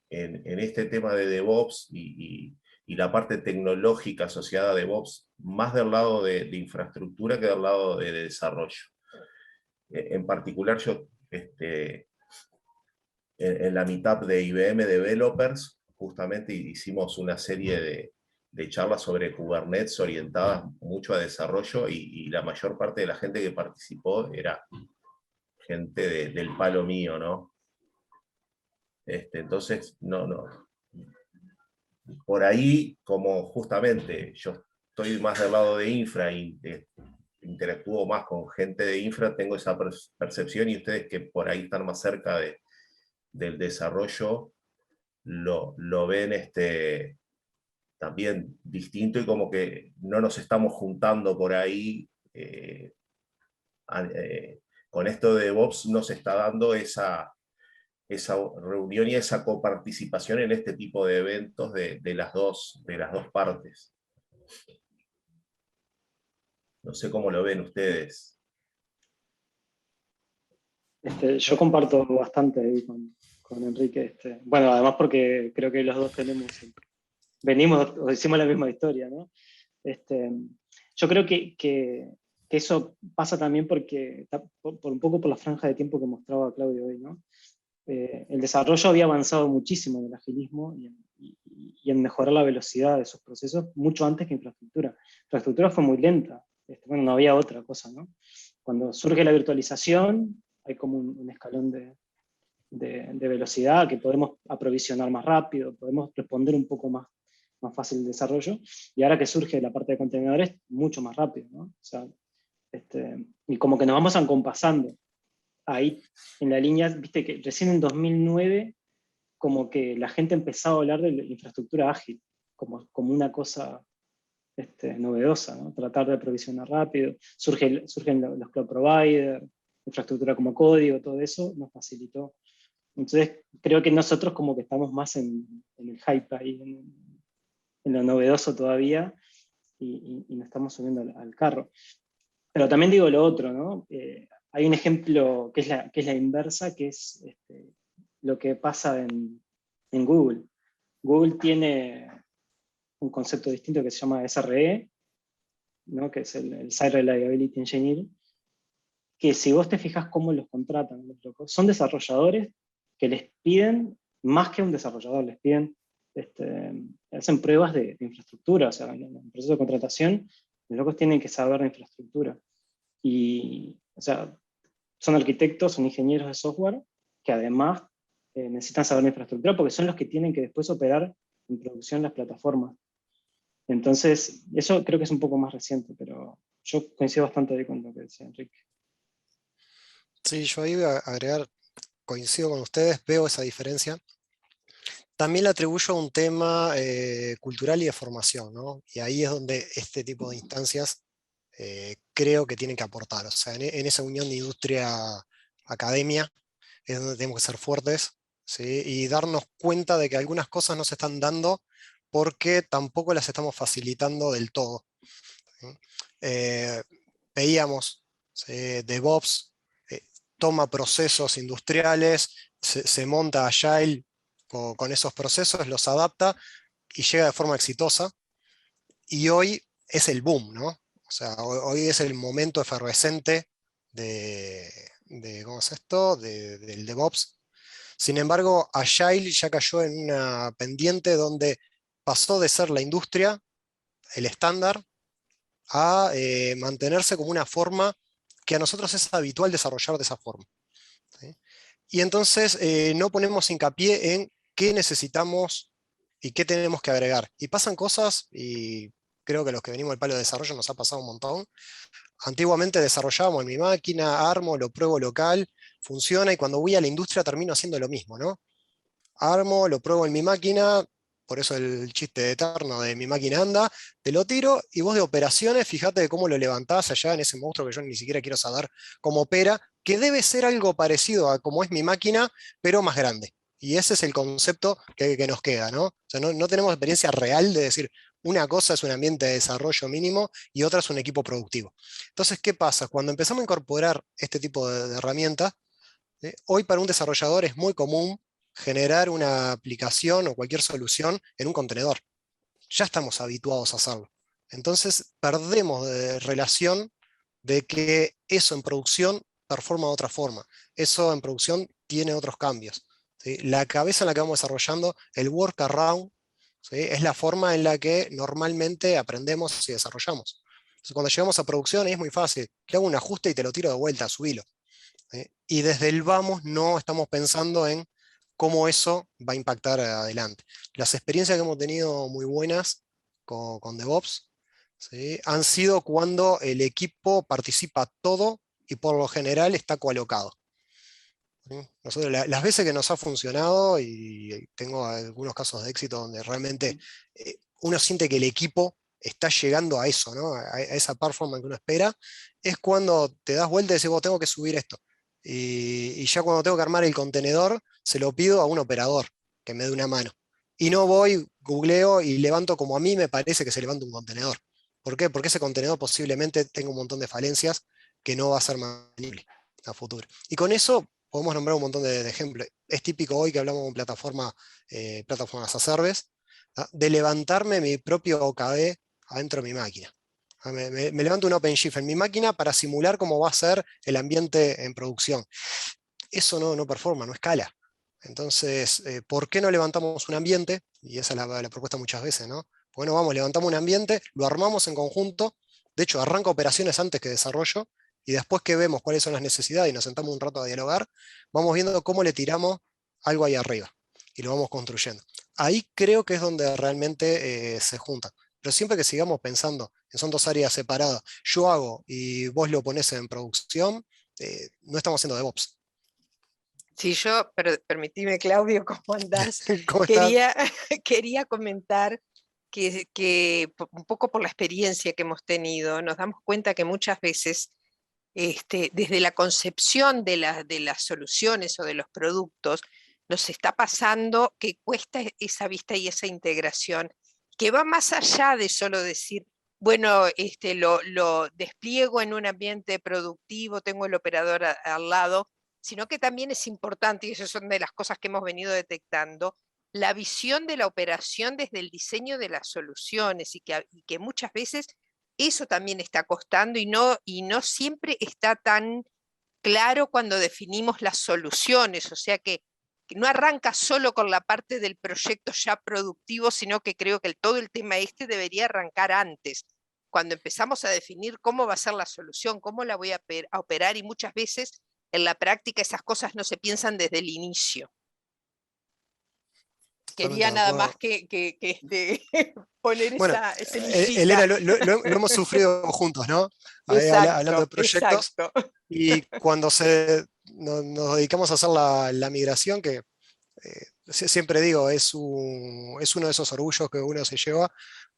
este tema de DevOps y la parte tecnológica asociada a DevOps, más del lado de infraestructura que del lado de desarrollo. En particular, yo en la meetup de IBM Developers, justamente hicimos una serie de charlas sobre Kubernetes orientadas mucho a desarrollo, y la mayor parte de la gente que participó era gente del palo mío, ¿no? Entonces, por ahí, como justamente yo estoy más del lado de infra y interactúo más con gente de infra, tengo esa percepción, y ustedes que por ahí están más cerca del desarrollo, lo ven también distinto, y como que no nos estamos juntando por ahí. Con esto de DevOps nos está dando esa reunión y esa coparticipación en este tipo de eventos de las dos partes. No sé cómo lo ven ustedes. Yo comparto bastante ahí con Enrique. Bueno, además porque creo que los dos venimos o hicimos la misma historia, ¿no? Yo creo que que eso pasa también porque, por un poco por la franja de tiempo que mostraba Claudio hoy, ¿no? El desarrollo había avanzado muchísimo en el agilismo y en mejorar la velocidad de esos procesos mucho antes que infraestructura. La infraestructura fue muy lenta, bueno, no había otra cosa, ¿no? Cuando surge la virtualización, hay como un escalón de velocidad, que podemos aprovisionar más rápido, podemos responder un poco más fácil el desarrollo, y ahora que surge la parte de contenedores, mucho más rápido, ¿no? O sea, y como que nos vamos acompasando. Ahí en la línea, viste que recién en 2009 como que la gente empezaba a hablar de la infraestructura ágil, como una cosa novedosa, ¿no? Tratar de aprovisionar rápido, surgen los cloud providers, infraestructura como código, todo eso nos facilitó. Entonces creo que nosotros como que estamos más en el hype ahí, en lo novedoso todavía, y nos estamos subiendo al carro. Pero también digo lo otro, ¿no? Hay un ejemplo que es la inversa, que es lo que pasa en Google. Google tiene un concepto distinto que se llama SRE, ¿no? Que es el Site Reliability Engineer, que si vos te fijas cómo los contratan, son desarrolladores que les piden, más que un desarrollador, les piden, hacen pruebas de infraestructura, o sea, en el proceso de contratación, los locos tienen que saber de infraestructura. Y, o sea, son arquitectos, son ingenieros de software, que además necesitan saber de infraestructura, porque son los que tienen que después operar en producción las plataformas. Entonces, eso creo que es un poco más reciente, pero yo coincido bastante ahí con lo que decía Enrique. Sí, yo ahí voy a agregar, coincido con ustedes, veo esa diferencia. También le atribuyo a un tema cultural y de formación, ¿no? Y ahí es donde este tipo de instancias creo que tienen que aportar. O sea, en esa unión de industria-academia es donde tenemos que ser fuertes, ¿sí? Y darnos cuenta de que algunas cosas no se están dando porque tampoco las estamos facilitando del todo, ¿sí? Veíamos, ¿sí? DevOps toma procesos industriales, se monta Agile con esos procesos, los adapta y llega de forma exitosa. Y hoy es el boom, ¿no? O sea, hoy es el momento efervescente ¿cómo es esto? Del DevOps. Sin embargo, Agile ya cayó en una pendiente donde pasó de ser la industria, el estándar, a mantenerse como una forma que a nosotros es habitual desarrollar de esa forma, ¿sí? Y entonces no ponemos hincapié en qué necesitamos y qué tenemos que agregar. Y pasan cosas, y creo que los que venimos del palo de desarrollo nos ha pasado un montón. Antiguamente desarrollábamos en mi máquina, armo, lo pruebo local, funciona, y cuando voy a la industria termino haciendo lo mismo, ¿no? Armo, lo pruebo en mi máquina, por eso el chiste eterno de mi máquina anda, te lo tiro, y vos de operaciones, fíjate de cómo lo levantás allá en ese monstruo que yo ni siquiera quiero saber cómo opera, que debe ser algo parecido a como es mi máquina, pero más grande. Y ese es el concepto que nos queda, ¿no? O sea, no tenemos experiencia real de decir, una cosa es un ambiente de desarrollo mínimo y otra es un equipo productivo. Entonces, ¿qué pasa? Cuando empezamos a incorporar este tipo de herramientas, hoy para un desarrollador es muy común generar una aplicación o cualquier solución en un contenedor. Ya estamos habituados a hacerlo. Entonces perdemos de relación de que eso en producción performa de otra forma. Eso en producción tiene otros cambios, ¿sí? La cabeza en la que vamos desarrollando, el workaround, ¿sí? Es la forma en la que normalmente aprendemos y desarrollamos. Entonces, cuando llegamos a producción es muy fácil. Le hago un ajuste y te lo tiro de vuelta, subilo. Y desde el vamos no estamos pensando en cómo eso va a impactar adelante. Las experiencias que hemos tenido muy buenas con DevOps, ¿sí? Han sido cuando el equipo participa todo y por lo general está coalocado, ¿sí? Nosotros, las veces que nos ha funcionado, y tengo algunos casos de éxito donde realmente uno siente que el equipo está llegando a eso, ¿no? A esa performance que uno espera, es cuando te das vuelta y decís, vos tengo que subir esto. Y ya cuando tengo que armar el contenedor, se lo pido a un operador que me dé una mano. Y no voy, googleo y levanto como a mí me parece que se levanta un contenedor. ¿Por qué? Porque ese contenedor posiblemente tenga un montón de falencias que no va a ser mantenible a futuro. Y con eso podemos nombrar un montón de ejemplos. Es típico hoy que hablamos de plataformas as a service, ¿ah? De levantarme mi propio OKD adentro de mi máquina. Me levanto un OpenShift en mi máquina para simular cómo va a ser el ambiente en producción. Eso no performa, no escala. Entonces, ¿por qué no levantamos un ambiente? Y esa es la propuesta muchas veces, ¿no? Bueno, vamos, levantamos un ambiente, lo armamos en conjunto, de hecho, arranca operaciones antes que desarrollo, y después que vemos cuáles son las necesidades y nos sentamos un rato a dialogar, vamos viendo cómo le tiramos algo ahí arriba, y lo vamos construyendo. Ahí creo que es donde realmente se juntan. Pero siempre que sigamos pensando que son dos áreas separadas, yo hago y vos lo ponés en producción, no estamos haciendo DevOps. Si yo, permitime, Claudio, ¿cómo andás? ¿Cómo estás? Quería comentar que un poco por la experiencia que hemos tenido, nos damos cuenta que muchas veces, desde la concepción de las soluciones o de los productos, nos está pasando que cuesta esa vista y esa integración, que va más allá de solo decir, bueno, lo despliego en un ambiente productivo, tengo el operador al lado, sino que también es importante, y esas son de las cosas que hemos venido detectando, la visión de la operación desde el diseño de las soluciones, y que muchas veces eso también está costando y no siempre está tan claro cuando definimos las soluciones, o sea que no arranca solo con la parte del proyecto ya productivo, sino que creo que todo el tema debería arrancar antes, cuando empezamos a definir cómo va a ser la solución, cómo la voy a operar, y muchas veces en la práctica esas cosas no se piensan desde el inicio. Totalmente Quería de nada acuerdo. más poner Bueno, esa semillita. Elena, lo hemos sufrido juntos, ¿no? Ahí hablando de Exacto, proyectos. exacto. Y cuando nos dedicamos a hacer la migración, que siempre digo, es uno de esos orgullos que uno se lleva,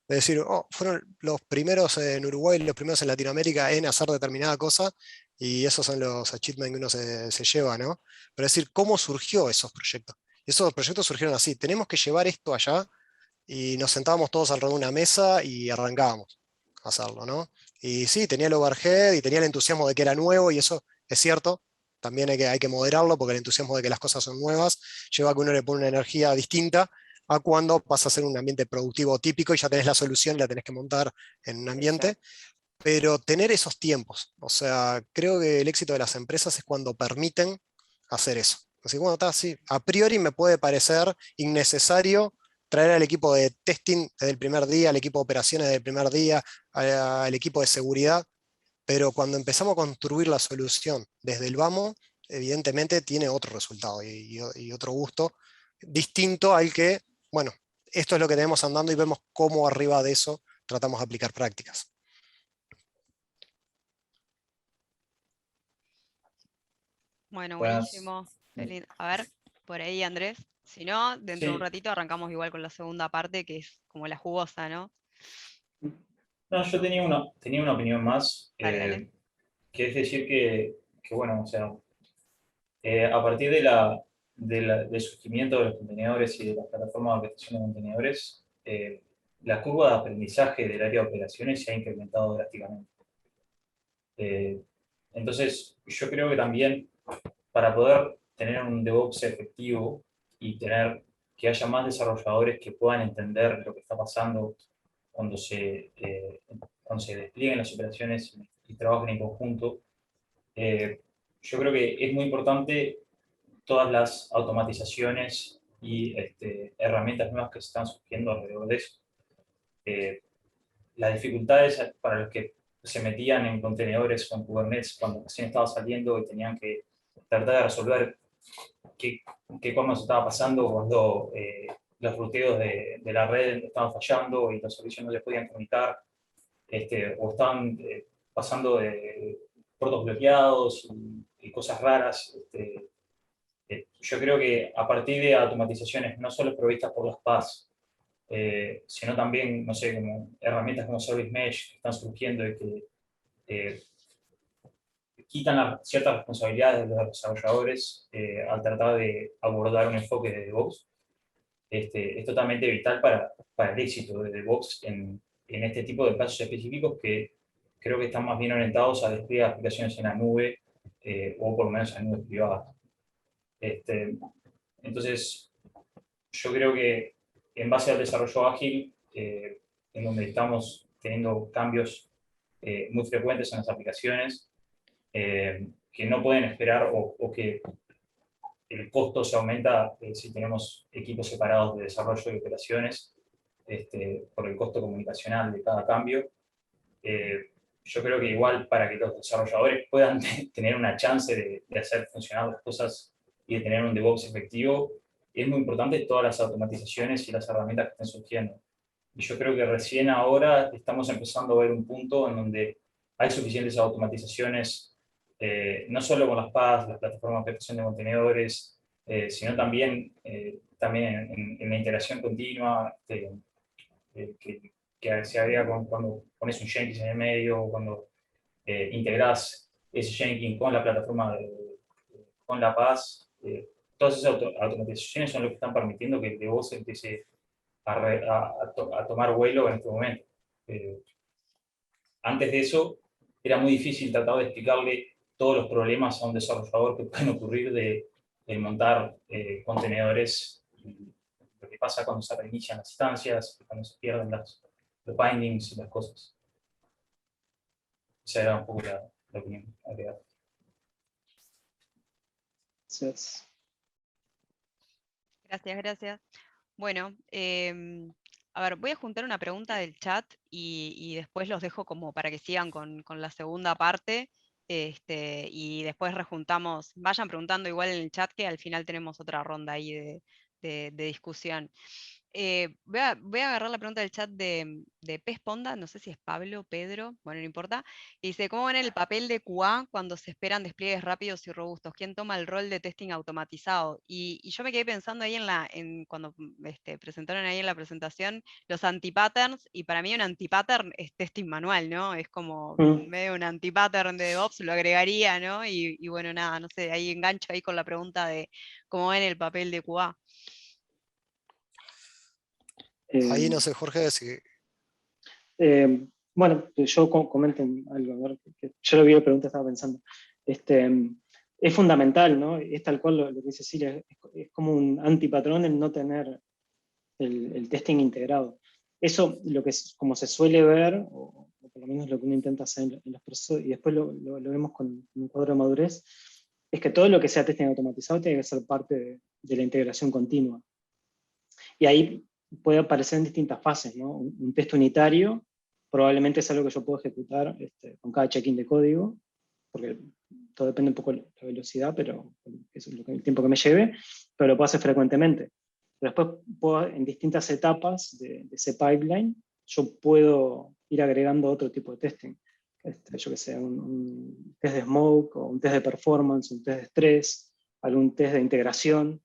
de decir, oh, fueron los primeros en Uruguay, los primeros en Latinoamérica en hacer determinada cosa, y esos son los achievements que uno se lleva, ¿no? Pero decir, ¿cómo surgió esos proyectos? Y esos proyectos surgieron así, tenemos que llevar esto allá, y nos sentábamos todos alrededor de una mesa y arrancábamos a hacerlo, ¿no? Y sí, tenía el overhead y tenía el entusiasmo de que era nuevo, y eso es cierto, también hay que moderarlo, porque el entusiasmo de que las cosas son nuevas lleva a que uno le pone una energía distinta a cuando pasa a ser un ambiente productivo típico y ya tenés la solución y la tenés que montar en un ambiente. Pero tener esos tiempos, o sea, creo que el éxito de las empresas es cuando permiten hacer eso. Así que bueno, está así. A priori me puede parecer innecesario traer al equipo de testing desde el primer día, al equipo de operaciones desde el primer día, al equipo de seguridad, pero cuando empezamos a construir la solución desde el vamos, evidentemente tiene otro resultado y otro gusto distinto al que, bueno, esto es lo que tenemos andando y vemos cómo arriba de eso tratamos de aplicar prácticas. Bueno, Buenas. buenísimo. A ver, por ahí Andrés. Si no, dentro de un Sí, ratito arrancamos igual con la segunda parte, que es como la jugosa, ¿no? no, yo tenía una opinión más, Dale, dale. que es decir que bueno, o sea, a partir del surgimiento de los contenedores y de las plataformas de orquestación de contenedores, la curva de aprendizaje del área de operaciones se ha incrementado drásticamente. Entonces, yo creo que también para poder tener un DevOps efectivo y tener que haya más desarrolladores que puedan entender lo que está pasando cuando se desplieguen las operaciones y trabajen en conjunto, yo creo que es muy importante todas las automatizaciones y herramientas nuevas que se están surgiendo alrededor de eso. Las dificultades para los que se metían en contenedores con Kubernetes cuando recién estaba saliendo y tenían que tratar de resolver qué cómo se estaba pasando cuando los ruteos de la red estaban fallando y los servicios no les podían comunicar, o estaban pasando de puertos bloqueados y cosas raras. Yo creo que a partir de automatizaciones no solo provistas por las PaaS, sino también, no sé, como herramientas como Service Mesh que están surgiendo y que eh, quitan ciertas responsabilidades de los desarrolladores al tratar de abordar un enfoque de DevOps. Es totalmente vital para el éxito de DevOps en este tipo de casos específicos que creo que están más bien orientados a despliegue de aplicaciones en la nube o por lo menos en nubes privadas. Entonces, yo creo que en base al desarrollo ágil, en donde estamos teniendo cambios muy frecuentes en las aplicaciones, que no pueden esperar o que el costo se aumenta si tenemos equipos separados de desarrollo y operaciones, por el costo comunicacional de cada cambio. Yo creo que igual para que los desarrolladores puedan tener una chance de hacer funcionar las cosas y de tener un DevOps efectivo, es muy importante todas las automatizaciones y las herramientas que están surgiendo. Y yo creo que recién ahora estamos empezando a ver un punto en donde hay suficientes automatizaciones, no solo con las PaaS, las plataformas de gestión de contenedores, sino también, en la integración continua, que se agrega cuando pones un Jenkins en el medio, o cuando integras ese Jenkins con la plataforma, con la PaaS. Todas esas automatizaciones son lo que están permitiendo que el DevOps empiece a tomar vuelo en este momento. Antes de eso, era muy difícil tratar de explicarle todos los problemas a un desarrollador que pueden ocurrir de montar contenedores, y lo que pasa cuando se reinician las instancias, cuando se pierden los bindings y las cosas. Esa era un poco la opinión agregada. Gracias. Gracias. Bueno, a ver, voy a juntar una pregunta del chat y después los dejo como para que sigan con la segunda parte, y después rejuntamos, vayan preguntando igual en el chat que al final tenemos otra ronda ahí de discusión. Voy a agarrar la pregunta del chat de Pez Ponda, no sé si es Pablo o Pedro, bueno, no importa. Y dice, ¿cómo ven el papel de QA cuando se esperan despliegues rápidos y robustos? ¿Quién toma el rol de testing automatizado? Y yo me quedé pensando ahí cuando presentaron ahí en la presentación los anti-patterns, y para mí un anti-pattern es testing manual, ¿no? Es como medio un anti-pattern de DevOps, lo agregaría, ¿no? Y bueno, nada, no sé, ahí engancho ahí con la pregunta de cómo ven el papel de QA. Ahí no sé, Jorge, si... Bueno, yo comento algo, a ver, que yo lo vi la pregunta, estaba pensando. Es fundamental, ¿no? Es tal cual lo que dice Silvia, es como un antipatrón el no tener el testing integrado. Eso, como se suele ver, o por lo menos lo que uno intenta hacer en los procesos, y después lo vemos con un cuadro de madurez, es que todo lo que sea testing automatizado tiene que ser parte de la integración continua. Y ahí puede aparecer en distintas fases, ¿no? Un test unitario probablemente es algo que yo puedo ejecutar con cada check-in de código, porque todo depende un poco de la velocidad, pero eso es el tiempo que me lleve, pero lo puedo hacer frecuentemente. Pero después, en distintas etapas de ese pipeline, yo puedo ir agregando otro tipo de testing. Yo que sé, un test de smoke, o un test de performance, un test de estrés, algún test de integración,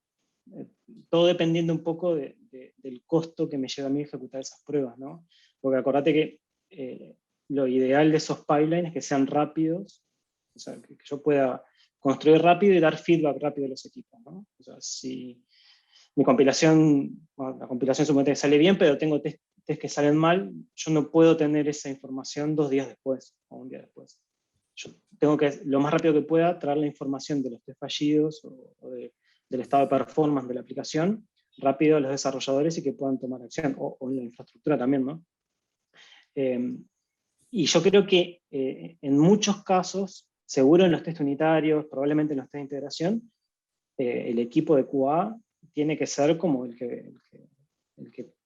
todo dependiendo un poco del costo que me lleva a mí ejecutar esas pruebas, ¿no? Porque acordate que lo ideal de esos pipelines es que sean rápidos, o sea, que yo pueda construir rápido y dar feedback rápido a los equipos, ¿no? O sea, si mi compilación, bueno, la compilación supuestamente sale bien, pero tengo test que salen mal, yo no puedo tener esa información 2 días después, o un día después. Yo tengo que, lo más rápido que pueda, traer la información de los test fallidos, o del estado de performance de la aplicación, rápido a los desarrolladores y que puedan tomar acción, o en la infraestructura también, ¿no? Y yo creo que en muchos casos, seguro en los test unitarios, probablemente en los test de integración, el equipo de QA tiene que ser como el que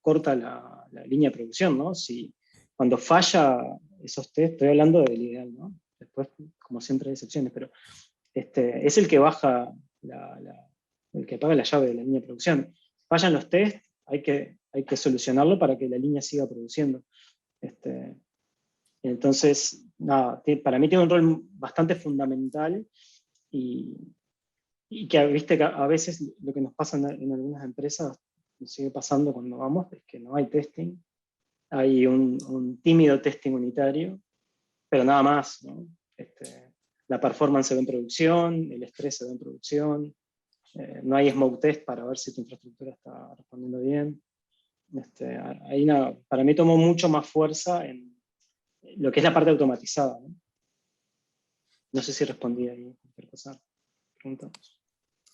corta la línea de producción, ¿no? Si cuando falla esos test, estoy hablando del ideal, ¿no? Después, como siempre, hay excepciones, pero es el que baja, el que apaga la llave de la línea de producción. Fallan los test, hay que solucionarlo para que la línea siga produciendo. Entonces, nada, para mí tiene un rol bastante fundamental, y que, viste, que a veces lo que nos pasa en algunas empresas, nos sigue pasando cuando vamos, es que no hay testing, hay un tímido testing unitario, pero nada más, ¿no? La performance se ve en producción, el estrés se ve en producción, no hay smoke test para ver si tu infraestructura está respondiendo bien. Ahí nada, para mí tomó mucho más fuerza en lo que es la parte automatizada, ¿no? No sé si respondí ahí cualquier cosa. Preguntamos.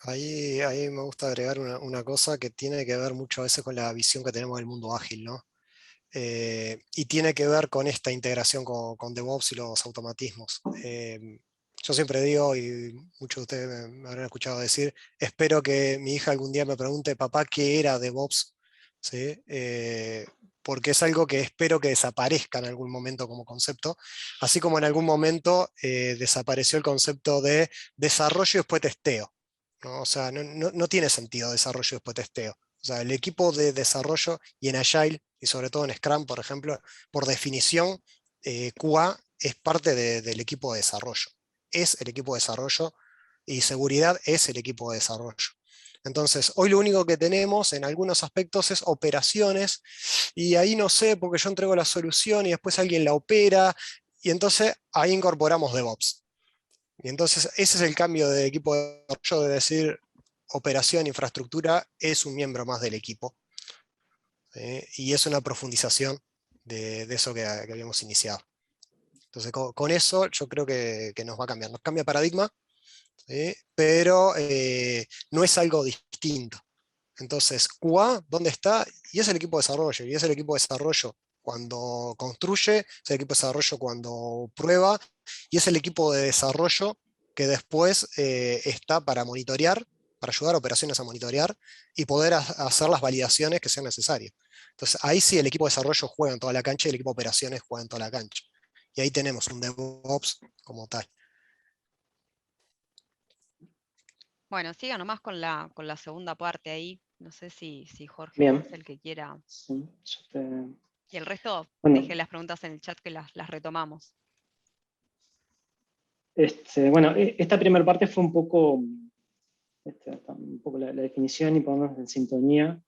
Ahí me gusta agregar una cosa que tiene que ver mucho a veces con la visión que tenemos del mundo ágil, ¿no? y tiene que ver con esta integración con DevOps y los automatismos. Yo siempre digo, y muchos de ustedes me habrán escuchado decir, espero que mi hija algún día me pregunte, papá, ¿qué era DevOps? ¿Sí? Porque es algo que espero que desaparezca en algún momento como concepto, así como en algún momento desapareció el concepto de desarrollo y después testeo, ¿no? O sea, no tiene sentido desarrollo y después testeo. O sea, el equipo de desarrollo y en Agile, y sobre todo en Scrum, por ejemplo, por definición, QA es parte del equipo de desarrollo. Es el equipo de desarrollo y seguridad es el equipo de desarrollo. Entonces, hoy lo único que tenemos en algunos aspectos es operaciones, y ahí no sé, porque yo entrego la solución y después alguien la opera, y entonces ahí incorporamos DevOps. Y entonces ese es el cambio de equipo de desarrollo, de decir, operación, infraestructura, es un miembro más del equipo. Y es una profundización de eso que habíamos iniciado. Entonces con eso yo creo que nos va a cambiar. Nos cambia paradigma, ¿sí? Pero no es algo distinto. Entonces, QA, ¿dónde está? Y es el equipo de desarrollo. Y es el equipo de desarrollo cuando construye, es el equipo de desarrollo cuando prueba, y es el equipo de desarrollo que después está para monitorear, para ayudar a operaciones a monitorear y poder hacer las validaciones que sean necesarias. Entonces, ahí sí el equipo de desarrollo juega en toda la cancha y el equipo de operaciones juega en toda la cancha. Y ahí tenemos un DevOps como tal. Bueno, siga nomás con la segunda parte ahí. No sé si Jorge Bien. es el que quiera. Sí, Y el resto, Bueno. deje las preguntas en el chat que las retomamos. Bueno, esta primera parte fue un poco la definición y ponernos en sintonía.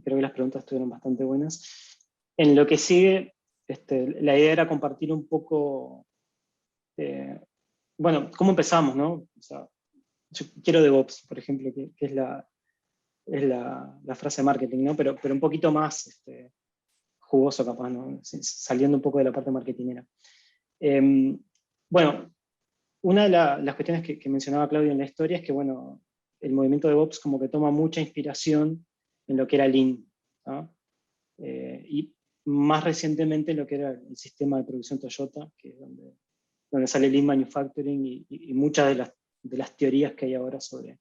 Creo que las preguntas estuvieron bastante buenas. En lo que sigue, la idea era compartir un poco, bueno, cómo empezamos, ¿no? O sea, yo quiero DevOps, por ejemplo, que es la frase de marketing, ¿no? Pero un poquito más jugoso capaz, ¿no? Saliendo un poco de la parte marketingera. Bueno, una de las cuestiones que mencionaba Claudio en la historia es que, bueno, el movimiento DevOps como que toma mucha inspiración en lo que era Lean, ¿no? Y más recientemente en lo que era el sistema de producción Toyota, que es donde sale Lean Manufacturing y muchas de las teorías que hay ahora sobre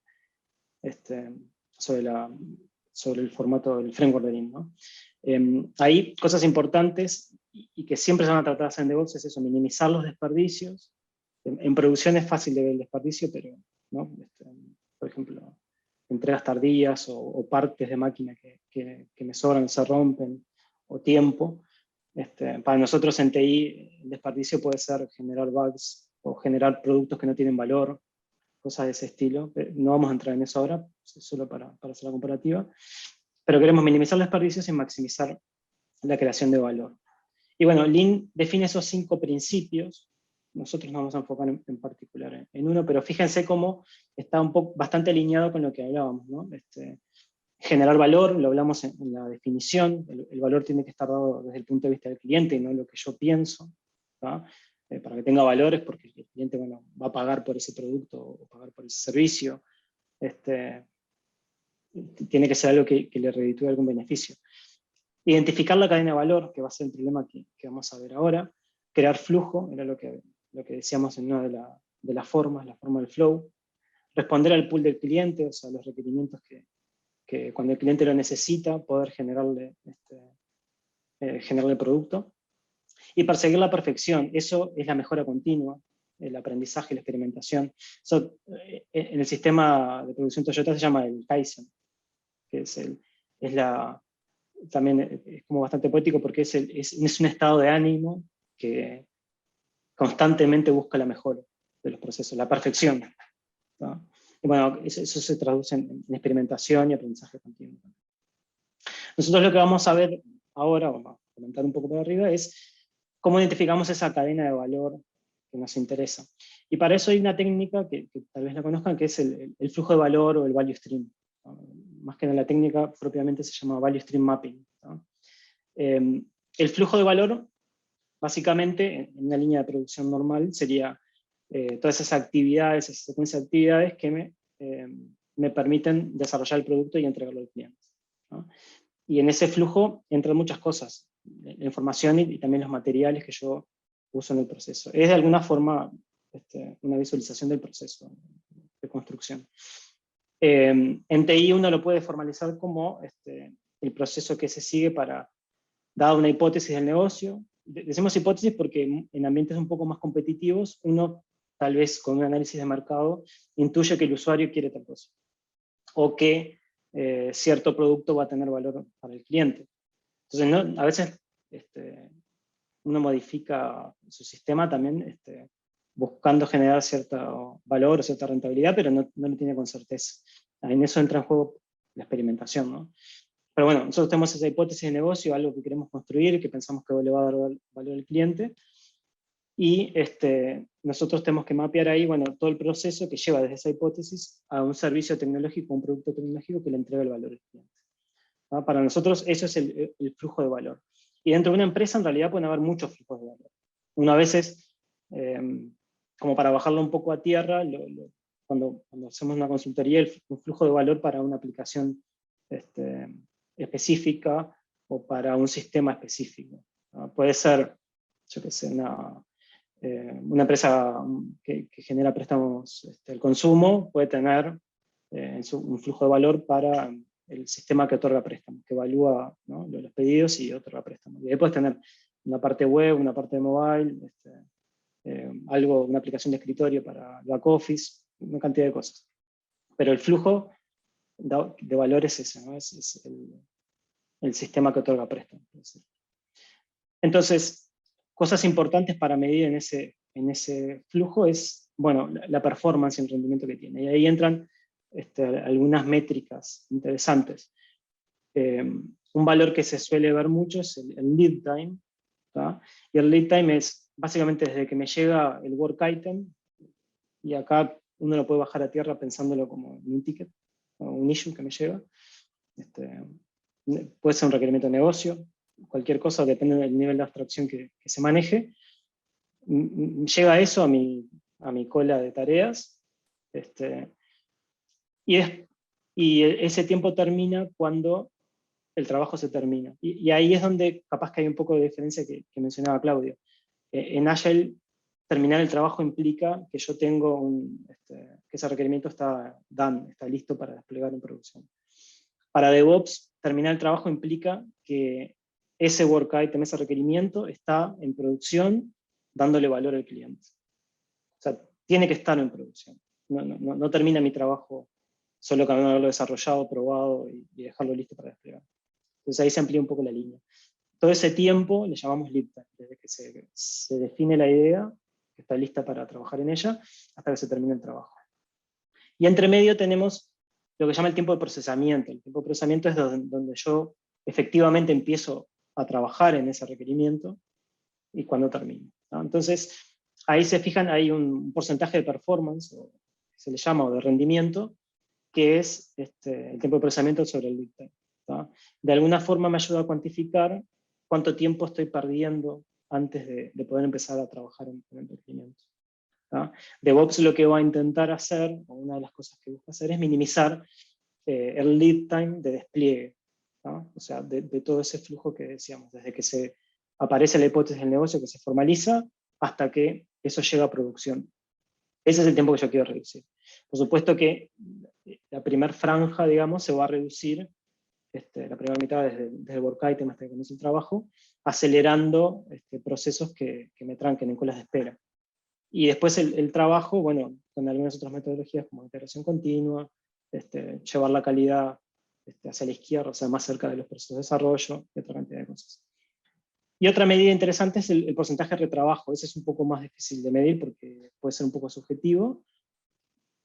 el formato del framework de Lean, ¿no? Hay cosas importantes y que siempre se van a tratar de hacer en DevOps, es eso, minimizar los desperdicios. En producción es fácil de ver el desperdicio, pero, ¿no? Por ejemplo, entregas tardías o partes de máquina que me sobran, se rompen, o tiempo. Para nosotros en TI el desperdicio puede ser generar bugs o generar productos que no tienen valor, cosas de ese estilo. No vamos a entrar en eso ahora, solo para hacer la comparativa. Pero queremos minimizar los desperdicios y maximizar la creación de valor. Y bueno, Lean define esos 5 principios. Nosotros nos vamos a enfocar en particular en uno, pero fíjense cómo está bastante alineado con lo que hablábamos, ¿no? Generar valor, lo hablamos en la definición, el valor tiene que estar dado desde el punto de vista del cliente y no lo que yo pienso, ¿tá? Para que tenga valores, porque el cliente, bueno, va a pagar por ese producto o pagar por ese servicio. Tiene que ser algo que le reditúe algún beneficio. Identificar la cadena de valor, que va a ser el problema que vamos a ver ahora. Crear flujo, era lo que decíamos en una de las formas, la forma del flow. Responder al pool del cliente, o sea, los requerimientos que cuando el cliente lo necesita, poder generarle producto. Y perseguir la perfección, eso es la mejora continua, el aprendizaje, la experimentación. Eso, en el sistema de producción Toyota se llama el Kaizen, que también es como bastante poético porque es un estado de ánimo que constantemente busca la mejora de los procesos, la perfección, ¿no? Y bueno, eso se traduce en experimentación y aprendizaje continuo. Nosotros lo que vamos a ver ahora, vamos a comentar un poco por arriba, es cómo identificamos esa cadena de valor que nos interesa. Y para eso hay una técnica que tal vez la conozcan, que es el flujo de valor o el value stream, ¿no? Más que en la técnica propiamente se llama value stream mapping, ¿no? El flujo de valor, básicamente, en una línea de producción normal, sería todas esas actividades, esa secuencia de actividades que me permiten desarrollar el producto y entregarlo al cliente, ¿no? Y en ese flujo entran muchas cosas, la información y también los materiales que yo uso en el proceso. Es de alguna forma una visualización del proceso de construcción. En TI uno lo puede formalizar como el proceso que se sigue para, dada una hipótesis del negocio. Decimos hipótesis porque en ambientes un poco más competitivos, uno tal vez con un análisis de mercado intuye que el usuario quiere tal cosa, o que cierto producto va a tener valor para el cliente. Entonces, a veces uno modifica su sistema también buscando generar cierto valor o cierta rentabilidad, pero no lo tiene con certeza. En eso entra en juego la experimentación, ¿no? Pero bueno, nosotros tenemos esa hipótesis de negocio, algo que queremos construir, que pensamos que le va a dar valor al cliente, y nosotros tenemos que mapear ahí, bueno, todo el proceso que lleva desde esa hipótesis a un servicio tecnológico, un producto tecnológico que le entrega el valor al cliente. ¿No? Para nosotros eso es el flujo de valor. Y dentro de una empresa en realidad pueden haber muchos flujos de valor. Uno a veces, como para bajarlo un poco a tierra, cuando hacemos una consultoría, un flujo de valor para una aplicación específica o para un sistema específico, ¿no? Puede ser, yo qué sé, una empresa que genera préstamos al consumo, puede tener un flujo de valor para el sistema que otorga préstamos, que evalúa, ¿no?, los pedidos y otorga préstamos. Y ahí puedes tener una parte web, una parte de mobile, una aplicación de escritorio para back office, una cantidad de cosas. Pero el flujo de valor es ese, ¿no? Es el sistema que otorga préstamos. Entonces, cosas importantes para medir en ese flujo es, bueno, la performance y el rendimiento que tiene. Y ahí entran algunas métricas interesantes. Un valor que se suele ver mucho es el lead time, ¿tá? Y el lead time es básicamente desde que me llega el work item, y acá uno lo puede bajar a tierra pensándolo como un ticket, o un issue que me llega. Puede ser un requerimiento de negocio, cualquier cosa, depende del nivel de abstracción que se maneje. Llega eso a mi cola de tareas, y ese tiempo termina cuando el trabajo se termina. Y ahí es donde capaz que hay un poco de diferencia que mencionaba Claudio. En Agile, terminar el trabajo implica que yo tengo que ese requerimiento está done, está listo para desplegar en producción. Para DevOps, terminar el trabajo implica que ese work item, ese requerimiento, está en producción dándole valor al cliente. O sea, tiene que estar en producción. No termina mi trabajo solo con haberlo desarrollado, probado y dejarlo listo para desplegar. Entonces ahí se amplía un poco la línea. Todo ese tiempo le llamamos lead time, desde que se define la idea, que está lista para trabajar en ella, hasta que se termina el trabajo. Y entre medio tenemos lo que se llama el tiempo de procesamiento. El tiempo de procesamiento es donde yo efectivamente empiezo a trabajar en ese requerimiento y cuando termino, ¿no? Entonces, ahí se fijan, hay un porcentaje de performance, o se le llama, o de rendimiento, que es el tiempo de procesamiento sobre el lead time, ¿tá? De alguna forma me ayuda a cuantificar cuánto tiempo estoy perdiendo antes de poder empezar a trabajar en el requerimiento, ¿tá? DevOps lo que va a intentar hacer, o una de las cosas que busca hacer, es minimizar el lead time de despliegue, ¿tá? O sea, de todo ese flujo que decíamos, desde que se aparece la hipótesis del negocio, que se formaliza, hasta que eso llega a producción. Ese es el tiempo que yo quiero reducir. Por supuesto que la primera franja, digamos, se va a reducir, la primera mitad desde el work item hasta que comience el trabajo, acelerando procesos que me tranquen en colas de espera. Y después el trabajo, bueno, con algunas otras metodologías como integración continua, llevar la calidad hacia la izquierda, o sea, más cerca de los procesos de desarrollo, y otra cantidad de cosas. Y otra medida interesante es el porcentaje de retrabajo. Ese es un poco más difícil de medir porque puede ser un poco subjetivo,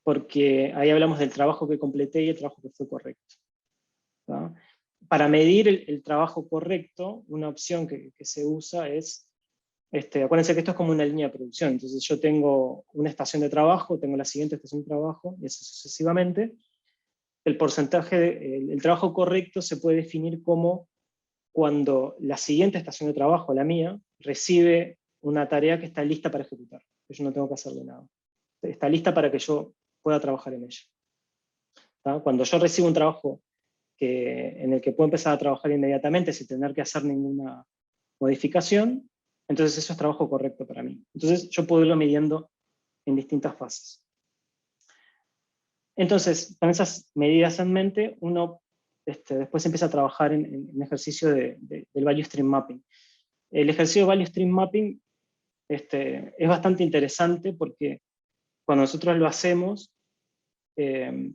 porque ahí hablamos del trabajo que completé y el trabajo que fue correcto, ¿tá? Para medir el trabajo correcto, una opción que se usa es, acuérdense que esto es como una línea de producción, entonces yo tengo una estación de trabajo, tengo la siguiente estación de trabajo, y así sucesivamente. El porcentaje, el trabajo correcto se puede definir como cuando la siguiente estación de trabajo, la mía, recibe una tarea que está lista para ejecutar, que yo no tengo que hacerle nada. Está lista para que yo pueda trabajar en ella, ¿tá? Cuando yo recibo un trabajo en el que puedo empezar a trabajar inmediatamente sin tener que hacer ninguna modificación, entonces eso es trabajo correcto para mí. Entonces yo puedo irlo midiendo en distintas fases. Entonces, con esas medidas en mente, uno después empieza a trabajar en un ejercicio del Value Stream Mapping. El ejercicio de Value Stream Mapping es bastante interesante porque cuando nosotros lo hacemos, es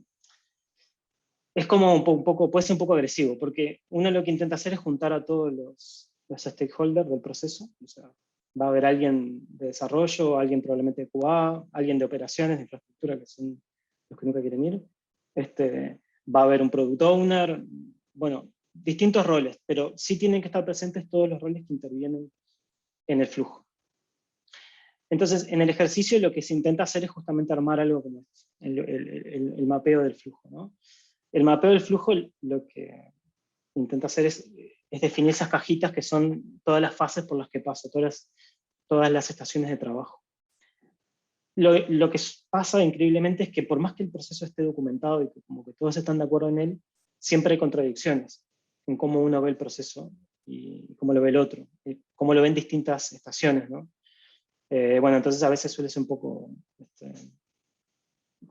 como un poco, puede ser un poco agresivo, porque uno lo que intenta hacer es juntar a todos los stakeholders del proceso. O sea, va a haber alguien de desarrollo, alguien probablemente de QA, alguien de operaciones, de infraestructura, que son los que nunca quieren ir. Va a haber un product owner, bueno, distintos roles, pero sí tienen que estar presentes todos los roles que intervienen en el flujo. Entonces, en el ejercicio lo que se intenta hacer es justamente armar algo como el mapeo del flujo, ¿no? El mapeo del flujo lo que intenta hacer es definir esas cajitas que son todas las fases por las que paso, todas las estaciones de trabajo. Lo que pasa increíblemente es que por más que el proceso esté documentado y que como que todos están de acuerdo en él, siempre hay contradicciones en cómo uno ve el proceso y cómo lo ve el otro, y cómo lo ven distintas estaciones, ¿no? Bueno, entonces a veces suele ser un poco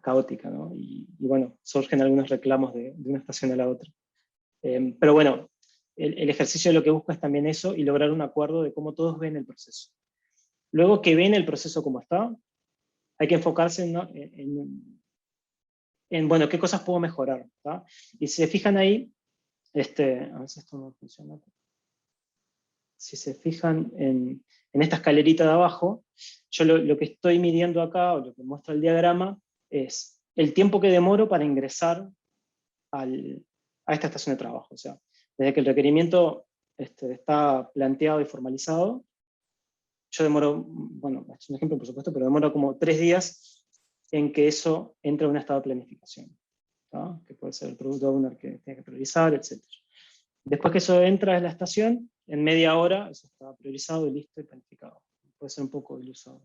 caótica, ¿no? Y bueno, surgen algunos reclamos de una estación a la otra. Pero bueno, el ejercicio lo que busca es también eso y lograr un acuerdo de cómo todos ven el proceso. Luego que ven el proceso como está, hay que enfocarse en bueno, qué cosas puedo mejorar, ¿tá? Y si se fijan ahí, a ver si esto no funciona. Si se fijan en esta escalerita de abajo, yo lo que estoy midiendo acá, o lo que muestra el diagrama, es el tiempo que demoro para ingresar a esta estación de trabajo. O sea, desde que el requerimiento está planteado y formalizado, yo demoro, bueno, es un ejemplo por supuesto, pero demoro como 3 días en que eso entre a un estado de planificación, ¿no? Que puede ser el product owner que tiene que priorizar, etc. Después que eso entra en la estación, en media hora eso está priorizado y listo y planificado. Puede ser un poco iluso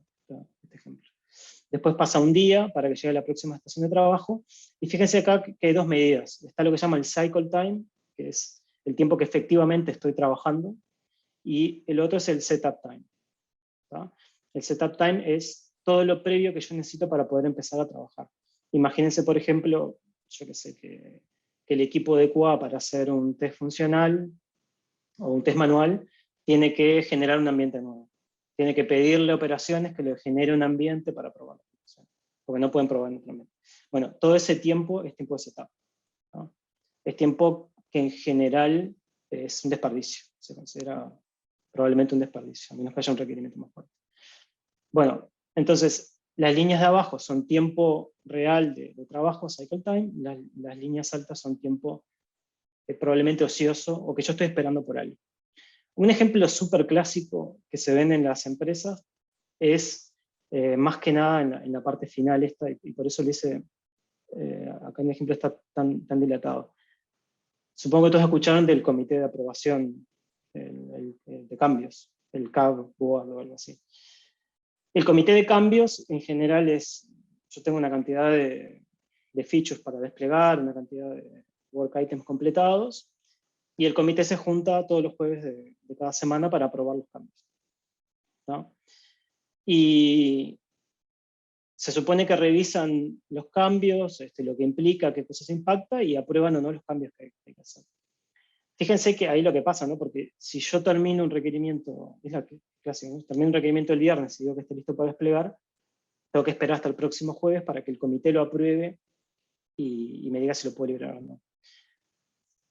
este ejemplo. Después pasa un día para que llegue a la próxima estación de trabajo, y fíjense acá que hay 2 medidas. Está lo que se llama el cycle time, que es el tiempo que efectivamente estoy trabajando, y el otro es el setup time, ¿tá? El setup time es todo lo previo que yo necesito para poder empezar a trabajar. Imagínense, por ejemplo, yo que sé, que el equipo de QA para hacer un test funcional o un test manual tiene que generar un ambiente nuevo. Tiene que pedirle a operaciones que le genere un ambiente para probar la aplicación, porque no pueden probar en otro ambiente. Bueno, todo ese tiempo es tiempo de setup, ¿no? Es tiempo que en general es un desperdicio, se considera probablemente un desperdicio, a menos que haya un requerimiento más fuerte. Bueno, entonces, las líneas de abajo son tiempo real de trabajo, cycle time, las líneas altas son tiempo probablemente ocioso o que yo estoy esperando por alguien. Un ejemplo súper clásico que se ven en las empresas es más que nada en la parte final esta, y por eso le hice, acá en el ejemplo está tan dilatado. Supongo que todos escucharon del comité de aprobación de cambios, el CAB, BOAD o algo así. El comité de cambios en general es, yo tengo una cantidad de features para desplegar, una cantidad de work items completados, y el comité se junta todos los jueves de cada semana para aprobar los cambios, ¿no? Y se supone que revisan los cambios, lo que implica, qué cosas impacta, y aprueban o no los cambios que hay que hacer. Fíjense que ahí lo que pasa, ¿no? Porque si yo termino un requerimiento, es la clásica, ¿no? Termino un requerimiento el viernes y digo que esté listo para desplegar, tengo que esperar hasta el próximo jueves para que el comité lo apruebe y me diga si lo puedo liberar o no.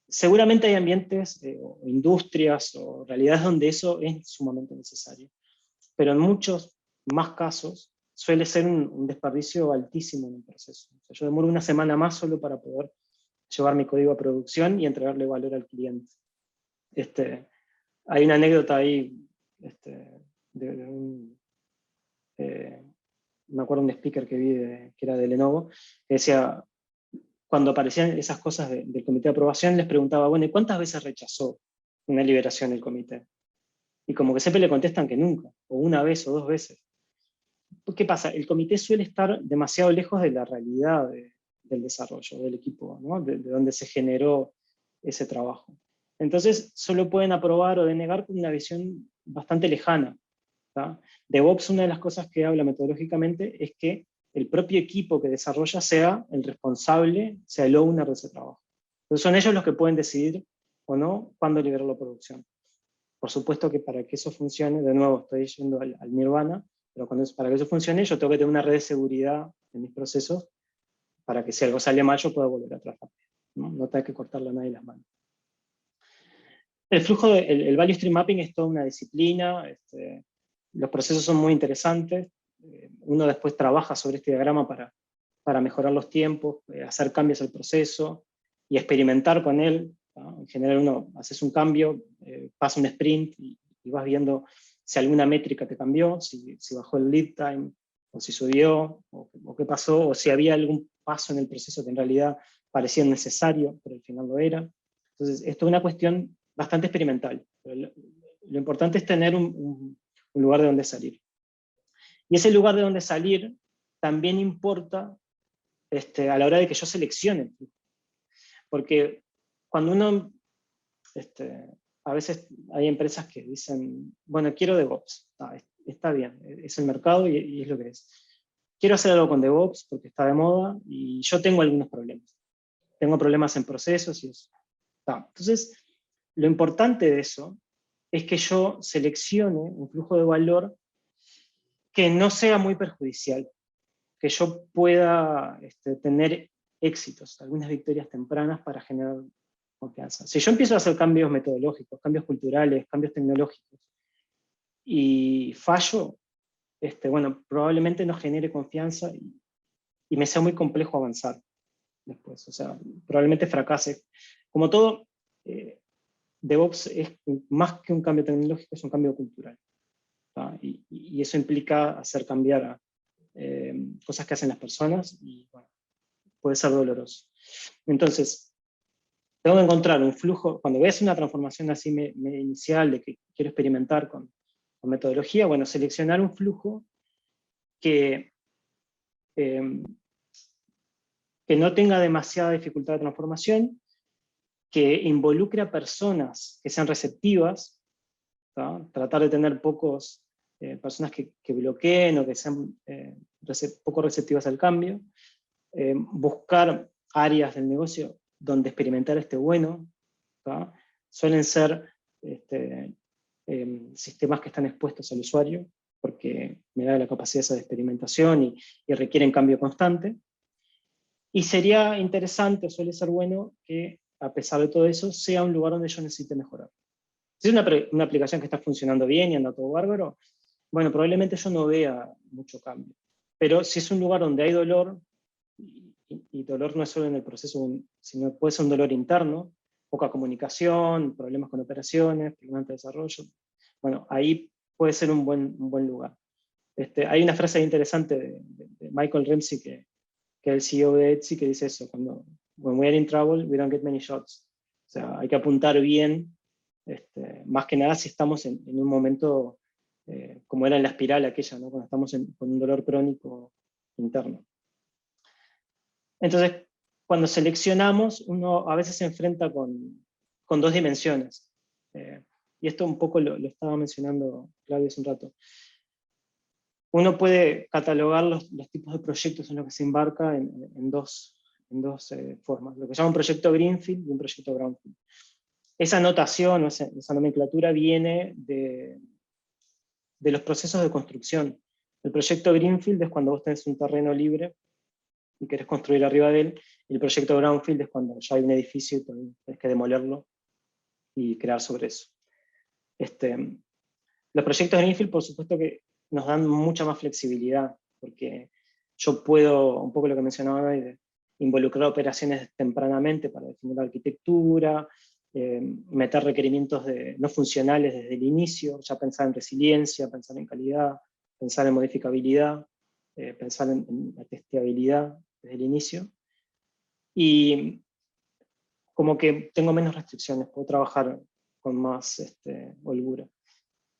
Seguramente hay ambientes o industrias o realidades donde eso es sumamente necesario, pero en muchos más casos suele ser un desperdicio altísimo en el proceso. O sea, yo demoro una semana más solo para poder llevar mi código a producción y entregarle valor al cliente. Hay una anécdota ahí me acuerdo de un speaker que vi que era de Lenovo, que decía, cuando aparecían esas cosas del comité de aprobación, les preguntaba, bueno, ¿y cuántas veces rechazó una liberación del comité? Y como que siempre le contestan que nunca, o una vez o 2 veces. ¿Qué pasa? El comité suele estar demasiado lejos de la realidad del desarrollo, del equipo, ¿no? de donde se generó ese trabajo. Entonces, solo pueden aprobar o denegar con una visión bastante lejana. ¿tá? DevOps, una de las cosas que habla metodológicamente es que el propio equipo que desarrolla sea el responsable, sea el owner de ese trabajo. Entonces son ellos los que pueden decidir o no cuándo liberarlo a producción. Por supuesto que para que eso funcione, de nuevo estoy yendo al nirvana, pero para que eso funcione yo tengo que tener una red de seguridad en mis procesos para que si algo sale mal yo pueda volver a trabajar. No tengo que cortarle a nadie las manos. El flujo, el value stream mapping es toda una disciplina, los procesos son muy interesantes, uno después trabaja sobre este diagrama para mejorar los tiempos, hacer cambios al proceso y experimentar con él. ¿no? En general uno haces un cambio, pasa un sprint y vas viendo si alguna métrica te cambió, si bajó el lead time, o si subió, o qué pasó, o si había algún paso en el proceso que en realidad parecía necesario, pero al final lo era. Entonces, esto es una cuestión bastante experimental. Pero lo importante es tener un lugar de donde salir. Y ese lugar de donde salir también importa a la hora de que yo seleccione. Porque cuando uno, a veces hay empresas que dicen, bueno, quiero DevOps, está bien, es el mercado y es lo que es. Quiero hacer algo con DevOps porque está de moda y yo tengo algunos problemas. Tengo problemas en procesos y eso. Entonces, lo importante de eso es que yo seleccione un flujo de valor que no sea muy perjudicial, que yo pueda tener éxitos, algunas victorias tempranas para generar confianza. Si yo empiezo a hacer cambios metodológicos, cambios culturales, cambios tecnológicos, y fallo, bueno, probablemente no genere confianza y me sea muy complejo avanzar después. O sea, probablemente fracase. Como todo, DevOps es más que un cambio tecnológico, es un cambio cultural. Y eso implica hacer cambiar cosas que hacen las personas y bueno, puede ser doloroso. Entonces, tengo que encontrar un flujo, cuando voy a hacer una transformación así inicial de que quiero experimentar con metodología, bueno, seleccionar un flujo que no tenga demasiada dificultad de transformación, que involucre a personas que sean receptivas, ¿tá? Tratar de tener pocos personas que bloqueen o que sean poco receptivas al cambio, buscar áreas del negocio donde experimentar esté bueno, ¿tá? Suelen ser sistemas que están expuestos al usuario, porque me da la capacidad esa de experimentación y requieren cambio constante. Y sería interesante, suele ser bueno, que a pesar de todo eso, sea un lugar donde yo necesite mejorar. Si es una aplicación que está funcionando bien y anda todo bárbaro, bueno, probablemente yo no vea mucho cambio. Pero si es un lugar donde hay dolor, y dolor no es solo en el proceso, sino puede ser un dolor interno, poca comunicación, problemas con operaciones, problemas de desarrollo, bueno, ahí puede ser un buen lugar. Hay una frase interesante de Michael Ramsey, que es el CEO de Etsy, que dice eso, when we are in trouble, we don't get many shots. O sea, hay que apuntar bien, más que nada si estamos en un momento como era en la espiral aquella, ¿no? Cuando estamos con un dolor crónico interno. Entonces, cuando seleccionamos, uno a veces se enfrenta con dos dimensiones. Y esto un poco lo estaba mencionando Claudio hace un rato. Uno puede catalogar los tipos de proyectos en los que se embarca en dos formas. Lo que se llama un proyecto Greenfield y un proyecto Brownfield. Esa notación, esa nomenclatura viene de los procesos de construcción. El proyecto Greenfield es cuando vos tenés un terreno libre y querés construir arriba de él, y el proyecto Brownfield es cuando ya hay un edificio y tenés que demolerlo y crear sobre eso. Los proyectos Greenfield, por supuesto que nos dan mucha más flexibilidad, porque yo puedo, un poco lo que mencionaba hoy, de involucrar operaciones tempranamente para definir la arquitectura, meter requerimientos no funcionales desde el inicio, ya pensar en resiliencia, pensar en calidad, pensar en modificabilidad, pensar en la testeabilidad desde el inicio. Y como que tengo menos restricciones, puedo trabajar con más holgura.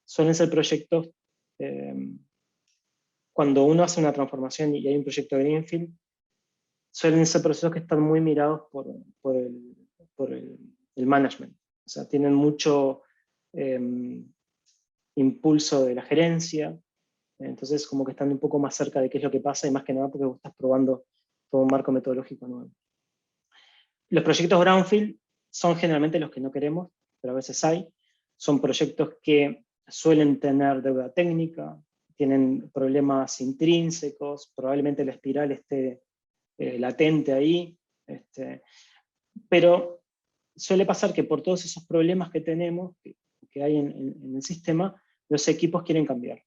Suelen ser proyectos, cuando uno hace una transformación y hay un proyecto de Greenfield, suelen ser procesos que están muy mirados por el management. O sea, tienen mucho impulso de la gerencia. Entonces como que están un poco más cerca de qué es lo que pasa, y más que nada porque vos estás probando todo un marco metodológico nuevo. Los proyectos brownfield son generalmente los que no queremos, pero a veces hay. Son proyectos que suelen tener deuda técnica, tienen problemas intrínsecos, probablemente la espiral esté latente ahí, pero suele pasar que por todos esos problemas que tenemos, que hay en el sistema, los equipos quieren cambiar,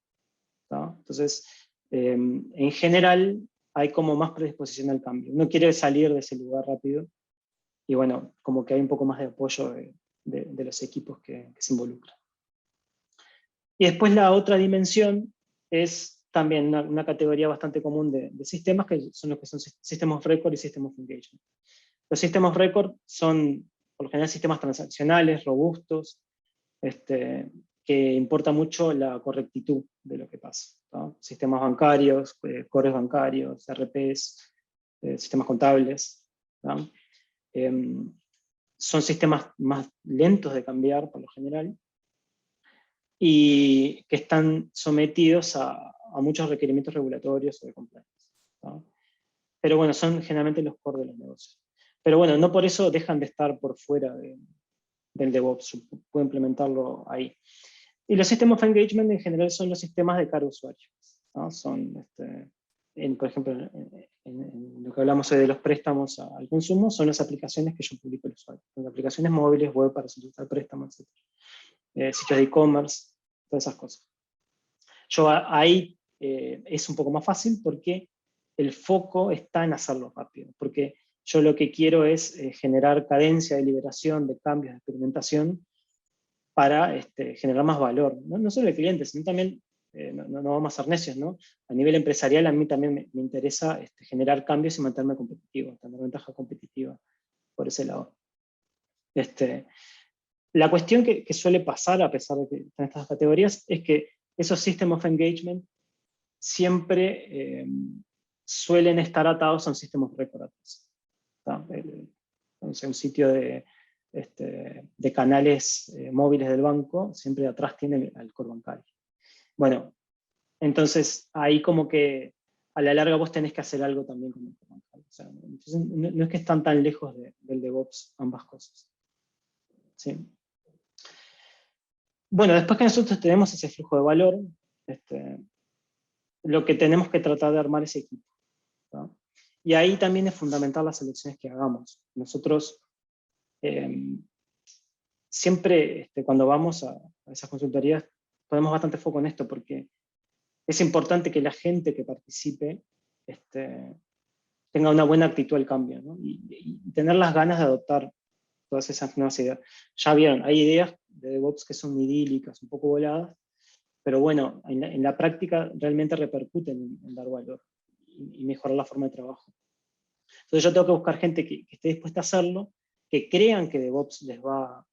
¿tá? Entonces, en general, hay como más predisposición al cambio. Uno quiere salir de ese lugar rápido, y bueno, como que hay un poco más de apoyo de los equipos que se involucran. Y después la otra dimensión es también una categoría bastante común de sistemas, que son los que son sistemas of record y sistemas of engagement. Los sistemas of record son, por lo general, sistemas transaccionales, robustos, que importa mucho la correctitud de lo que pasa, ¿no? Sistemas bancarios, cores bancarios, RPs, sistemas contables, ¿no? Son sistemas más lentos de cambiar, por lo general, y que están sometidos a muchos requerimientos regulatorios o de compliance, ¿no? Pero bueno, son generalmente los core de los negocios. Pero bueno, no por eso dejan de estar por fuera del DevOps, puedo implementarlo ahí. Y los sistemas of engagement en general son los sistemas de cara a usuario, ¿no? Son, por ejemplo, en lo que hablamos hoy de los préstamos al consumo, son las aplicaciones que yo publico al usuario. Son aplicaciones móviles, web para solicitar préstamos, etc. Sitios de e-commerce, todas esas cosas. Yo ahí es un poco más fácil porque el foco está en hacerlo rápido, porque yo lo que quiero es generar cadencia de liberación, de cambios, de experimentación, para generar más valor, no solo el cliente, sino también, no vamos a ser necios, ¿no? A nivel empresarial a mí también me interesa generar cambios y mantenerme competitivo, tener ventaja competitiva por ese lado. La cuestión que suele pasar, a pesar de que están estas categorías, es que esos systems of engagement siempre suelen estar atados a un sistema of record. Un sitio de canales móviles del banco, siempre atrás tiene el core bancario. Bueno, entonces ahí como que a la larga vos tenés que hacer algo también con el core bancario. O sea, entonces, no es que están tan lejos del DevOps ambas cosas. ¿Sí? Bueno, después que nosotros tenemos ese flujo de valor, lo que tenemos que tratar de armar es equipo, ¿no? Y ahí también es fundamental las elecciones que hagamos. Nosotros siempre cuando vamos a esas consultorías ponemos bastante foco en esto, porque es importante que la gente que participe tenga una buena actitud al cambio, ¿no? Y tener las ganas de adoptar todas esas nuevas ideas. Ya vieron, hay ideas de DevOps que son idílicas, un poco voladas, pero bueno, en la práctica realmente repercuten en dar valor y mejorar la forma de trabajo. Entonces yo tengo que buscar gente que esté dispuesta a hacerlo, que crean que DevOps les va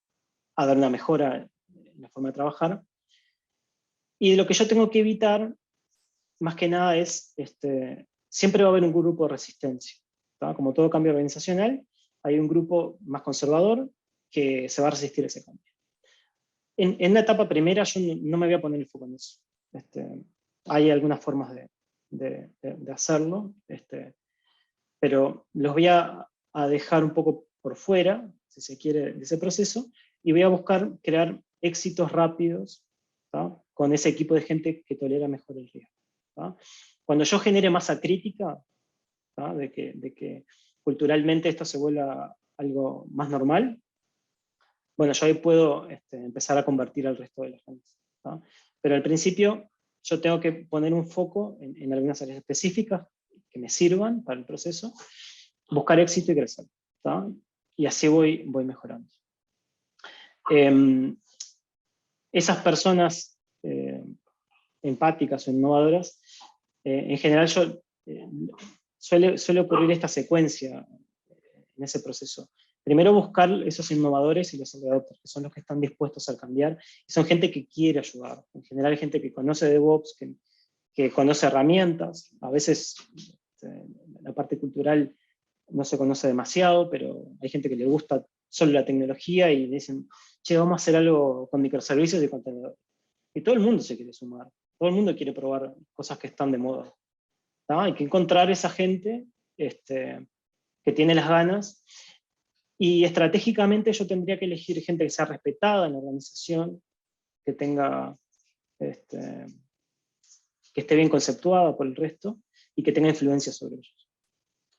a dar una mejora en la forma de trabajar. Y lo que yo tengo que evitar, más que nada, es, siempre va a haber un grupo de resistencia, ¿tá? Como todo cambio organizacional, hay un grupo más conservador que se va a resistir a ese cambio. En la etapa primera yo no me voy a poner el foco en eso. Hay algunas formas de hacerlo, pero los voy a dejar un poco por fuera, si se quiere, de ese proceso, y voy a buscar crear éxitos rápidos, ¿tá? Con ese equipo de gente que tolera mejor el riesgo, ¿tá? Cuando yo genere masa crítica, ¿tá? de que culturalmente esto se vuelva algo más normal, bueno, yo ahí puedo empezar a convertir al resto de la gente, ¿tá? Pero al principio yo tengo que poner un foco en algunas áreas específicas que me sirvan para el proceso, buscar éxito y crecer, ¿tá? Y así voy mejorando. Esas personas empáticas o innovadoras, en general suele ocurrir esta secuencia en ese proceso. Primero buscar esos innovadores y los early adopters, que son los que están dispuestos a cambiar, y son gente que quiere ayudar. En general hay gente que conoce DevOps, que conoce herramientas, a veces la parte cultural no se conoce demasiado, pero hay gente que le gusta solo la tecnología y dicen, che, vamos a hacer algo con microservicios y contenedores. Y todo el mundo se quiere sumar, todo el mundo quiere probar cosas que están de moda. Hay que encontrar esa gente que tiene las ganas, y estratégicamente yo tendría que elegir gente que sea respetada en la organización, que tenga, que esté bien conceptuada por el resto, y que tenga influencia sobre ellos.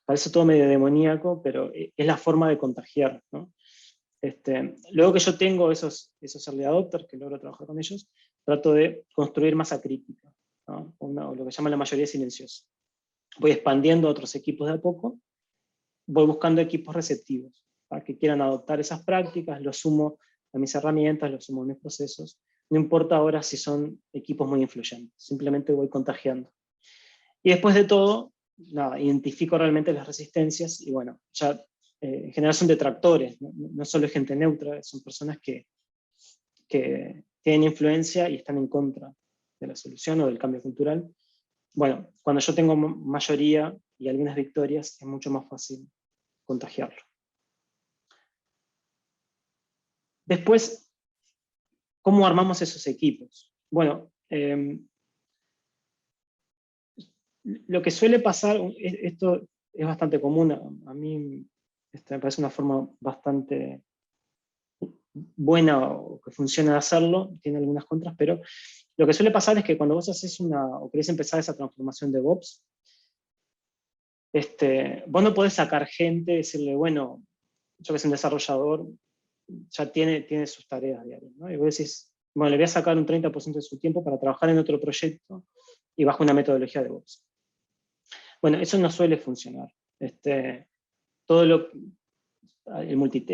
Parece todo medio demoníaco, pero es la forma de contagiar, ¿no? Luego que yo tengo esos early adopters, que logro trabajar con ellos, trato de construir masa crítica, ¿no? O lo que llama la mayoría silenciosa. Voy expandiendo a otros equipos de a poco, voy buscando equipos receptivos, ¿no? Que quieran adoptar esas prácticas, los sumo a mis herramientas, los sumo a mis procesos. No importa ahora si son equipos muy influyentes, simplemente voy contagiando. Y después de todo, nada, identifico realmente las resistencias, y bueno, ya en general son detractores, no solo es gente neutra, son personas que tienen influencia y están en contra de la solución o del cambio cultural. Bueno, cuando yo tengo mayoría y algunas victorias, es mucho más fácil contagiarlo. Después, ¿cómo armamos esos equipos? Bueno, lo que suele pasar, esto es bastante común, a mí me parece una forma bastante buena o que funciona de hacerlo, tiene algunas contras, pero lo que suele pasar es que cuando vos haces o querés empezar esa transformación de DevOps, vos no podés sacar gente y decirle, bueno, yo que soy un desarrollador, ya tiene sus tareas diarias, ¿no? Y vos decís, bueno, le voy a sacar un 30% de su tiempo para trabajar en otro proyecto y bajo una metodología de DevOps. Bueno, eso no suele funcionar. Es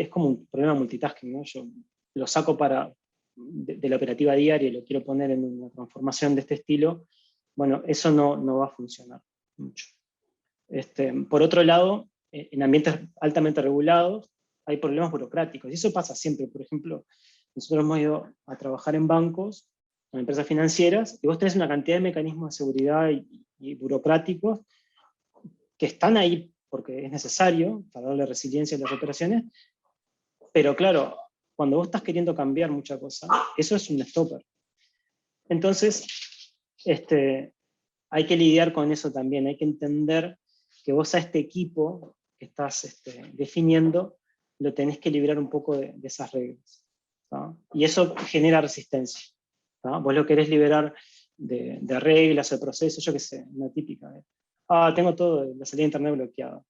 como un problema multitasking, ¿no? Yo lo saco de la operativa diaria y lo quiero poner en una transformación de este estilo. Bueno, eso no va a funcionar mucho. Por otro lado, en ambientes altamente regulados hay problemas burocráticos, y eso pasa siempre. Por ejemplo, nosotros hemos ido a trabajar en bancos, en empresas financieras, y vos tenés una cantidad de mecanismos de seguridad y burocráticos que están ahí porque es necesario para darle resiliencia a las operaciones, pero claro, cuando vos estás queriendo cambiar mucha cosa, eso es un stopper. Entonces, hay que lidiar con eso también, hay que entender que vos a este equipo que estás definiendo, lo tenés que liberar un poco de esas reglas, ¿tá? Y eso genera resistencia, ¿tá? Vos lo querés liberar de reglas o de procesos, yo qué sé, una típica. Tengo todo, la salida de internet bloqueada.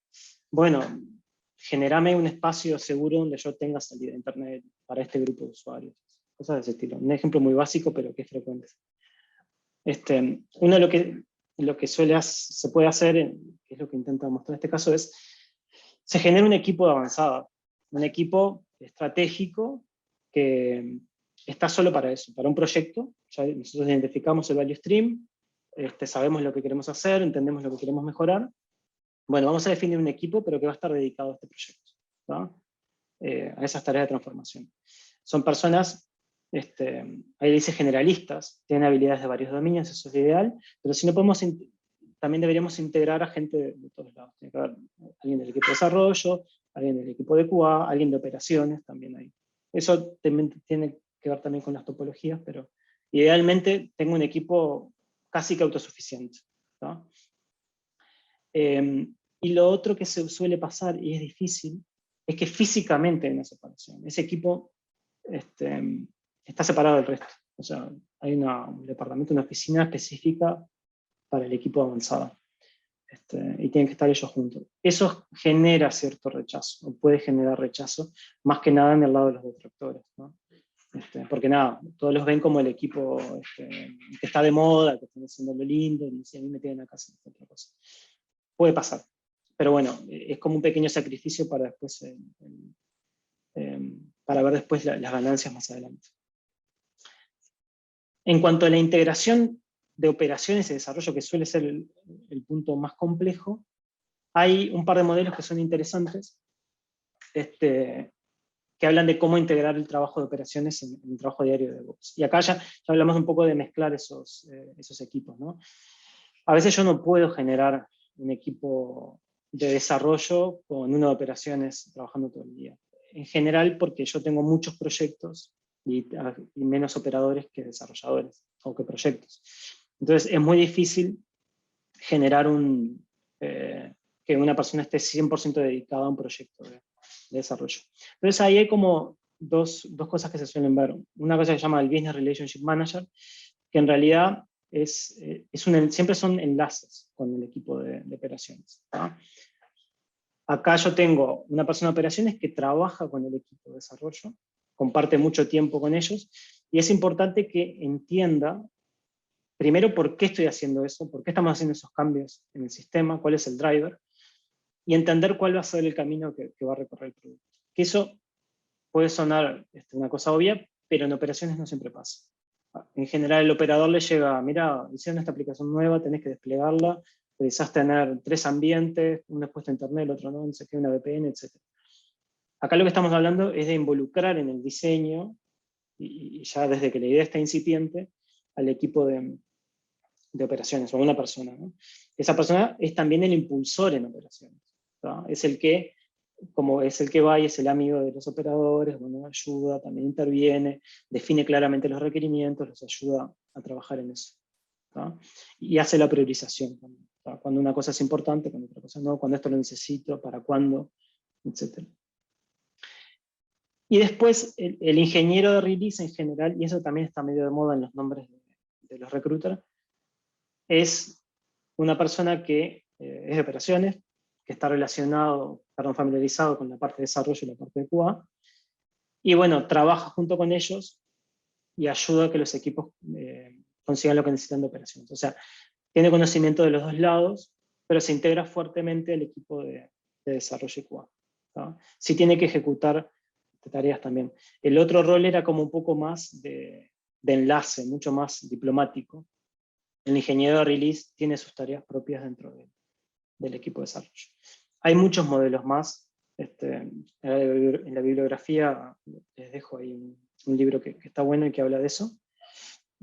Bueno, generame un espacio seguro donde yo tenga salida de internet para este grupo de usuarios. Cosas de ese estilo. Un ejemplo muy básico, pero que es frecuente. Uno de lo que se puede hacer, que es lo que intento mostrar en este caso, es se genera un equipo de avanzada, un equipo estratégico que está solo para eso, para un proyecto. Ya nosotros identificamos el value stream, sabemos lo que queremos hacer, entendemos lo que queremos mejorar. Bueno, vamos a definir un equipo, pero que va a estar dedicado a este proyecto, ¿tá? A esas tareas de transformación. Son personas, ahí dice generalistas, tienen habilidades de varios dominios, eso es lo ideal, pero si no podemos, también deberíamos integrar a gente de todos lados. Tiene que haber alguien del equipo de desarrollo, alguien del equipo de QA, alguien de operaciones, también hay. Eso también tiene que ver también con las topologías, pero idealmente tengo un equipo casi que autosuficiente, ¿tá? Y lo otro que se suele pasar, y es difícil, es que físicamente hay una separación. Ese equipo está separado del resto. O sea, hay un departamento, una oficina específica para el equipo avanzado. Y tienen que estar ellos juntos. Eso genera cierto rechazo, o puede generar rechazo, más que nada en el lado de los detractores, ¿no? Porque nada, todos los ven como el equipo que está de moda, que están haciendo lo lindo, y si a mí me tienen acá haciendo otra cosa. Puede pasar, pero bueno, es como un pequeño sacrificio para después, para ver después las ganancias más adelante. En cuanto a la integración de operaciones y desarrollo, que suele ser el punto más complejo, hay un par de modelos que son interesantes, que hablan de cómo integrar el trabajo de operaciones en el trabajo diario de DevOps. Y acá ya hablamos un poco de mezclar esos equipos, ¿no? A veces yo no puedo generar un equipo de desarrollo con uno de operaciones trabajando todo el día. En general porque yo tengo muchos proyectos y menos operadores que desarrolladores o que proyectos. Entonces es muy difícil generar que una persona esté 100% dedicada a un proyecto de desarrollo. Entonces ahí hay como dos cosas que se suelen ver. Una cosa que se llama el Business Relationship Manager, que en realidad siempre son enlaces con el equipo de operaciones, ¿tá? Acá yo tengo una persona de operaciones que trabaja con el equipo de desarrollo, comparte mucho tiempo con ellos, y es importante que entienda primero por qué estoy haciendo eso, por qué estamos haciendo esos cambios en el sistema, cuál es el driver, y entender cuál va a ser el camino que va a recorrer el producto. Que eso puede sonar una cosa obvia, pero en operaciones no siempre pasa. En general el operador le llega, mira, hicieron esta aplicación nueva, tenés que desplegarla, precisás tener 3 ambientes, uno expuesto a internet, el otro no sé qué, una VPN, etc. Acá lo que estamos hablando es de involucrar en el diseño, y ya desde que la idea está incipiente, al equipo de operaciones, o a una persona, ¿no? Esa persona es también el impulsor en operaciones, ¿tá? Es el que va y es el amigo de los operadores, bueno, ayuda, también interviene, define claramente los requerimientos, los ayuda a trabajar en eso, ¿tá? Y hace la priorización también, ¿tá? Cuando una cosa es importante, cuando otra cosa no, cuando esto lo necesito, para cuándo, etc. Y después el ingeniero de release en general, y eso también está medio de moda en los nombres de los recruiters, es una persona que es de operaciones, que está familiarizado con la parte de desarrollo y la parte de QA, y bueno, trabaja junto con ellos y ayuda a que los equipos consigan lo que necesitan de operaciones. O sea, tiene conocimiento de los dos lados, pero se integra fuertemente al equipo de desarrollo y QA, ¿tá? Sí tiene que ejecutar tareas también. El otro rol era como un poco más de enlace, mucho más diplomático. El ingeniero de release tiene sus tareas propias dentro del equipo de desarrollo. Hay muchos modelos más. En la bibliografía les dejo ahí un libro que está bueno y que habla de eso.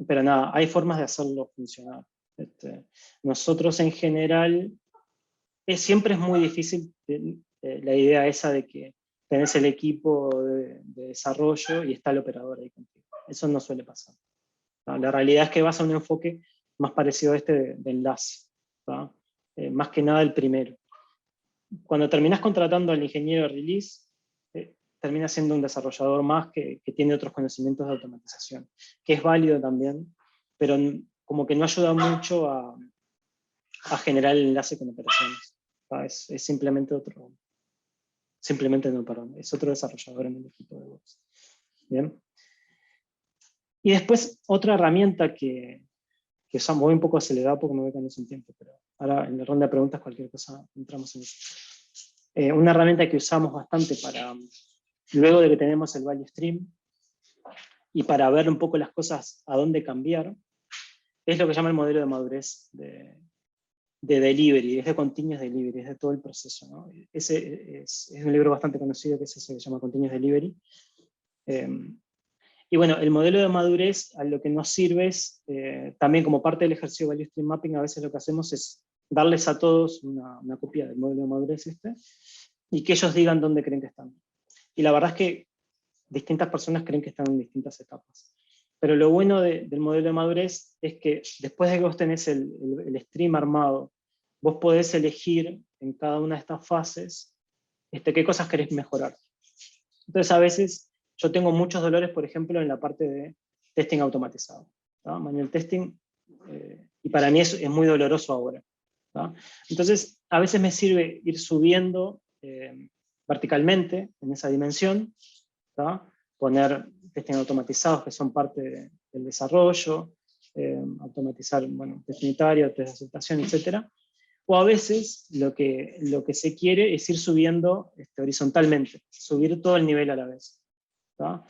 Pero nada, hay formas de hacerlo funcionar. Nosotros en general, siempre es muy difícil la idea esa de que tenés el equipo de desarrollo y está el operador ahí contigo. Eso no suele pasar. ¿Tá? La realidad es que vas a un enfoque más parecido a este de enlace, ¿tá? Más que nada el primero. Cuando terminás contratando al ingeniero de release, termina siendo un desarrollador más que tiene otros conocimientos de automatización, que es válido también, pero como que no ayuda mucho a generar el enlace con operaciones. ¿Tá? Es simplemente es otro desarrollador en el equipo de DevOps. Bien. Y después otra herramienta que usamos, voy un poco acelerado porque me voy quedando sin tiempo, pero ahora en la ronda de preguntas cualquier cosa entramos en eso. Una herramienta que usamos bastante luego de que tenemos el value stream, y para ver un poco las cosas a dónde cambiar, es lo que llama el modelo de madurez de delivery, es de continuous delivery, es de todo el proceso, ¿no? Ese es un libro bastante conocido que es ese que se llama Continuous Delivery. Y bueno, el modelo de madurez a lo que nos sirve es, también como parte del ejercicio de Value Stream Mapping, a veces lo que hacemos es darles a todos una copia del modelo de madurez y que ellos digan dónde creen que están. Y la verdad es que distintas personas creen que están en distintas etapas. Pero lo bueno del modelo de madurez es que después de que vos tenés el stream armado, vos podés elegir en cada una de estas fases qué cosas querés mejorar. Entonces a veces yo tengo muchos dolores, por ejemplo, en la parte de testing automatizado, ¿tá? Manual testing, y para mí es muy doloroso ahora, ¿tá? Entonces a veces me sirve ir subiendo verticalmente en esa dimensión, ¿tá? Poner testing automatizados que son parte del desarrollo, automatizar, bueno, test unitario, test de aceptación, etc. O a veces lo que se quiere es ir subiendo horizontalmente, subir todo el nivel a la vez, ¿tá?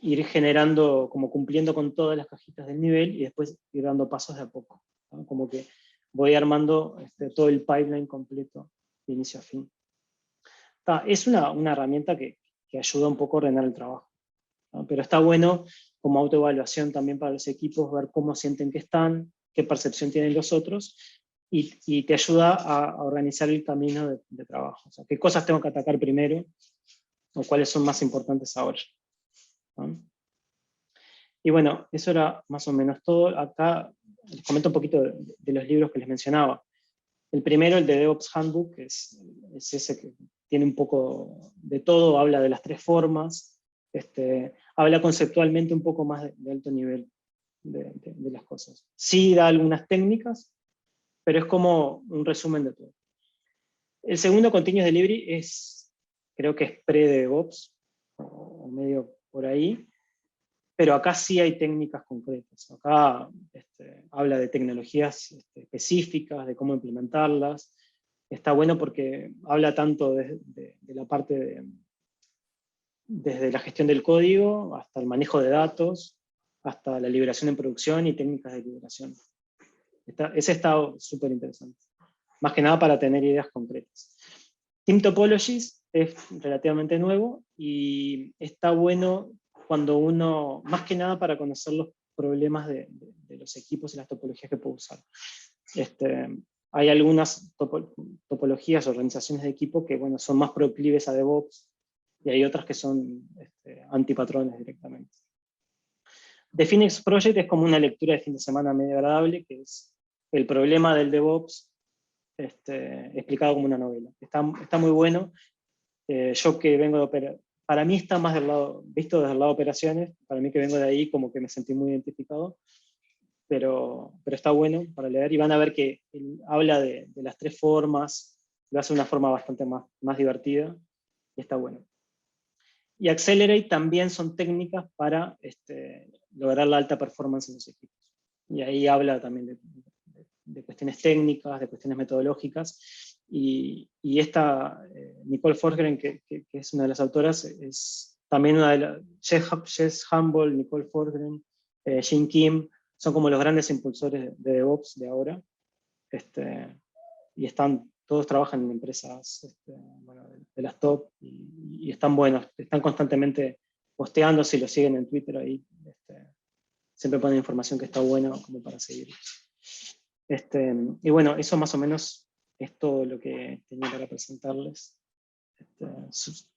Ir generando, como cumpliendo con todas las cajitas del nivel y después ir dando pasos de a poco, ¿tá? Como que voy armando todo el pipeline completo de inicio a fin. Es una herramienta que ayuda un poco a ordenar el trabajo, ¿no? Pero está bueno como autoevaluación también para los equipos, ver cómo sienten que están, qué percepción tienen los otros, y te ayuda a organizar el camino de trabajo. O sea, qué cosas tengo que atacar primero, o cuáles son más importantes ahora, ¿no? Y bueno, eso era más o menos todo. Acá les comento un poquito de los libros que les mencionaba. El primero, el de DevOps Handbook, es ese que tiene un poco de todo, habla de las 3 formas, habla conceptualmente un poco más de alto nivel de las cosas. Sí da algunas técnicas, pero es como un resumen de todo. El segundo, Continuous Delivery, creo que es pre-DevOps, o medio por ahí, pero acá sí hay técnicas concretas. Acá habla de tecnologías específicas, de cómo implementarlas. Está bueno porque habla tanto de la parte desde la gestión del código, hasta el manejo de datos, hasta la liberación en producción y técnicas de liberación. Ese está súper interesante. Más que nada para tener ideas concretas. Team Topologies es relativamente nuevo y está bueno cuando uno, más que nada para conocer los problemas de los equipos y las topologías que puedo usar. Hay algunas topologías, organizaciones de equipo que bueno, son más proclives a DevOps y hay otras que son antipatrones directamente. The Phoenix Project es como una lectura de fin de semana medio agradable, que es el problema del DevOps explicado como una novela. Está muy bueno. Yo que vengo de operar, para mí está más visto desde el lado de operaciones, para mí que vengo de ahí como que me sentí muy identificado, pero está bueno para leer y van a ver que él habla de las 3 formas, lo hace de una forma bastante más divertida y está bueno. Y Accelerate también son técnicas para lograr la alta performance en los equipos. Y ahí habla también de cuestiones técnicas, de cuestiones metodológicas, y esta Nicole Forsgren, que es una de las autoras, es también una de las, Jess Humble, Nicole Forsgren, Jin Kim, son como los grandes impulsores de DevOps de ahora, y todos trabajan en empresas bueno, de las top, y están buenos, están constantemente posteando, si lo siguen en Twitter ahí, siempre ponen información que está buena como para seguir. Y bueno, eso más o menos es todo lo que tenía para presentarles.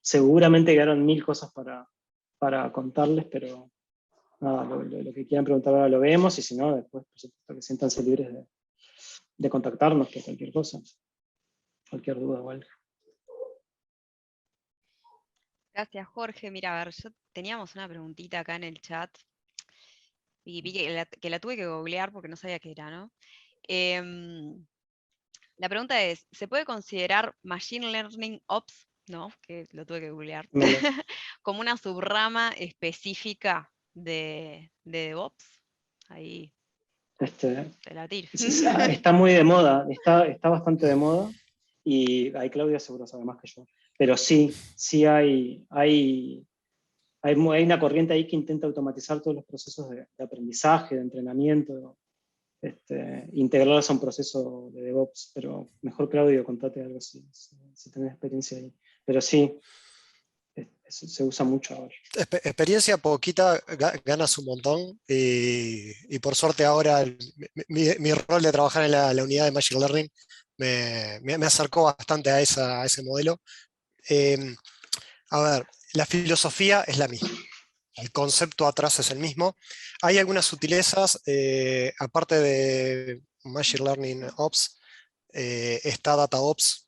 Seguramente quedaron 1000 cosas para contarles, pero nada, lo que quieran preguntar ahora lo vemos, y si no, después por supuesto que siéntanse libres de contactarnos, que cualquier cosa, cualquier duda o algo. Gracias, Jorge. Mira, a ver, teníamos una preguntita acá en el chat, y vi que la tuve que googlear porque no sabía qué era, ¿no? La pregunta es, ¿se puede considerar Machine Learning Ops, ¿no? Que lo tuve que googlear, como una subrama específica de DevOps? Ahí te la tiro. Está muy de moda, está bastante de moda, y ahí Claudia seguro sabe más que yo. Pero sí hay una corriente ahí que intenta automatizar todos los procesos de aprendizaje, de entrenamiento, integrarlos a un proceso de DevOps. Pero mejor, Claudio, contate algo si tenés experiencia ahí. Pero sí, se usa mucho ahora. Experiencia poquita, ganas un montón, y por suerte ahora mi rol de trabajar en la unidad de Machine Learning me acercó bastante a ese modelo. A ver, la filosofía es la misma, el concepto atrás es el mismo. Hay algunas sutilezas, aparte de Machine Learning Ops, está DataOps,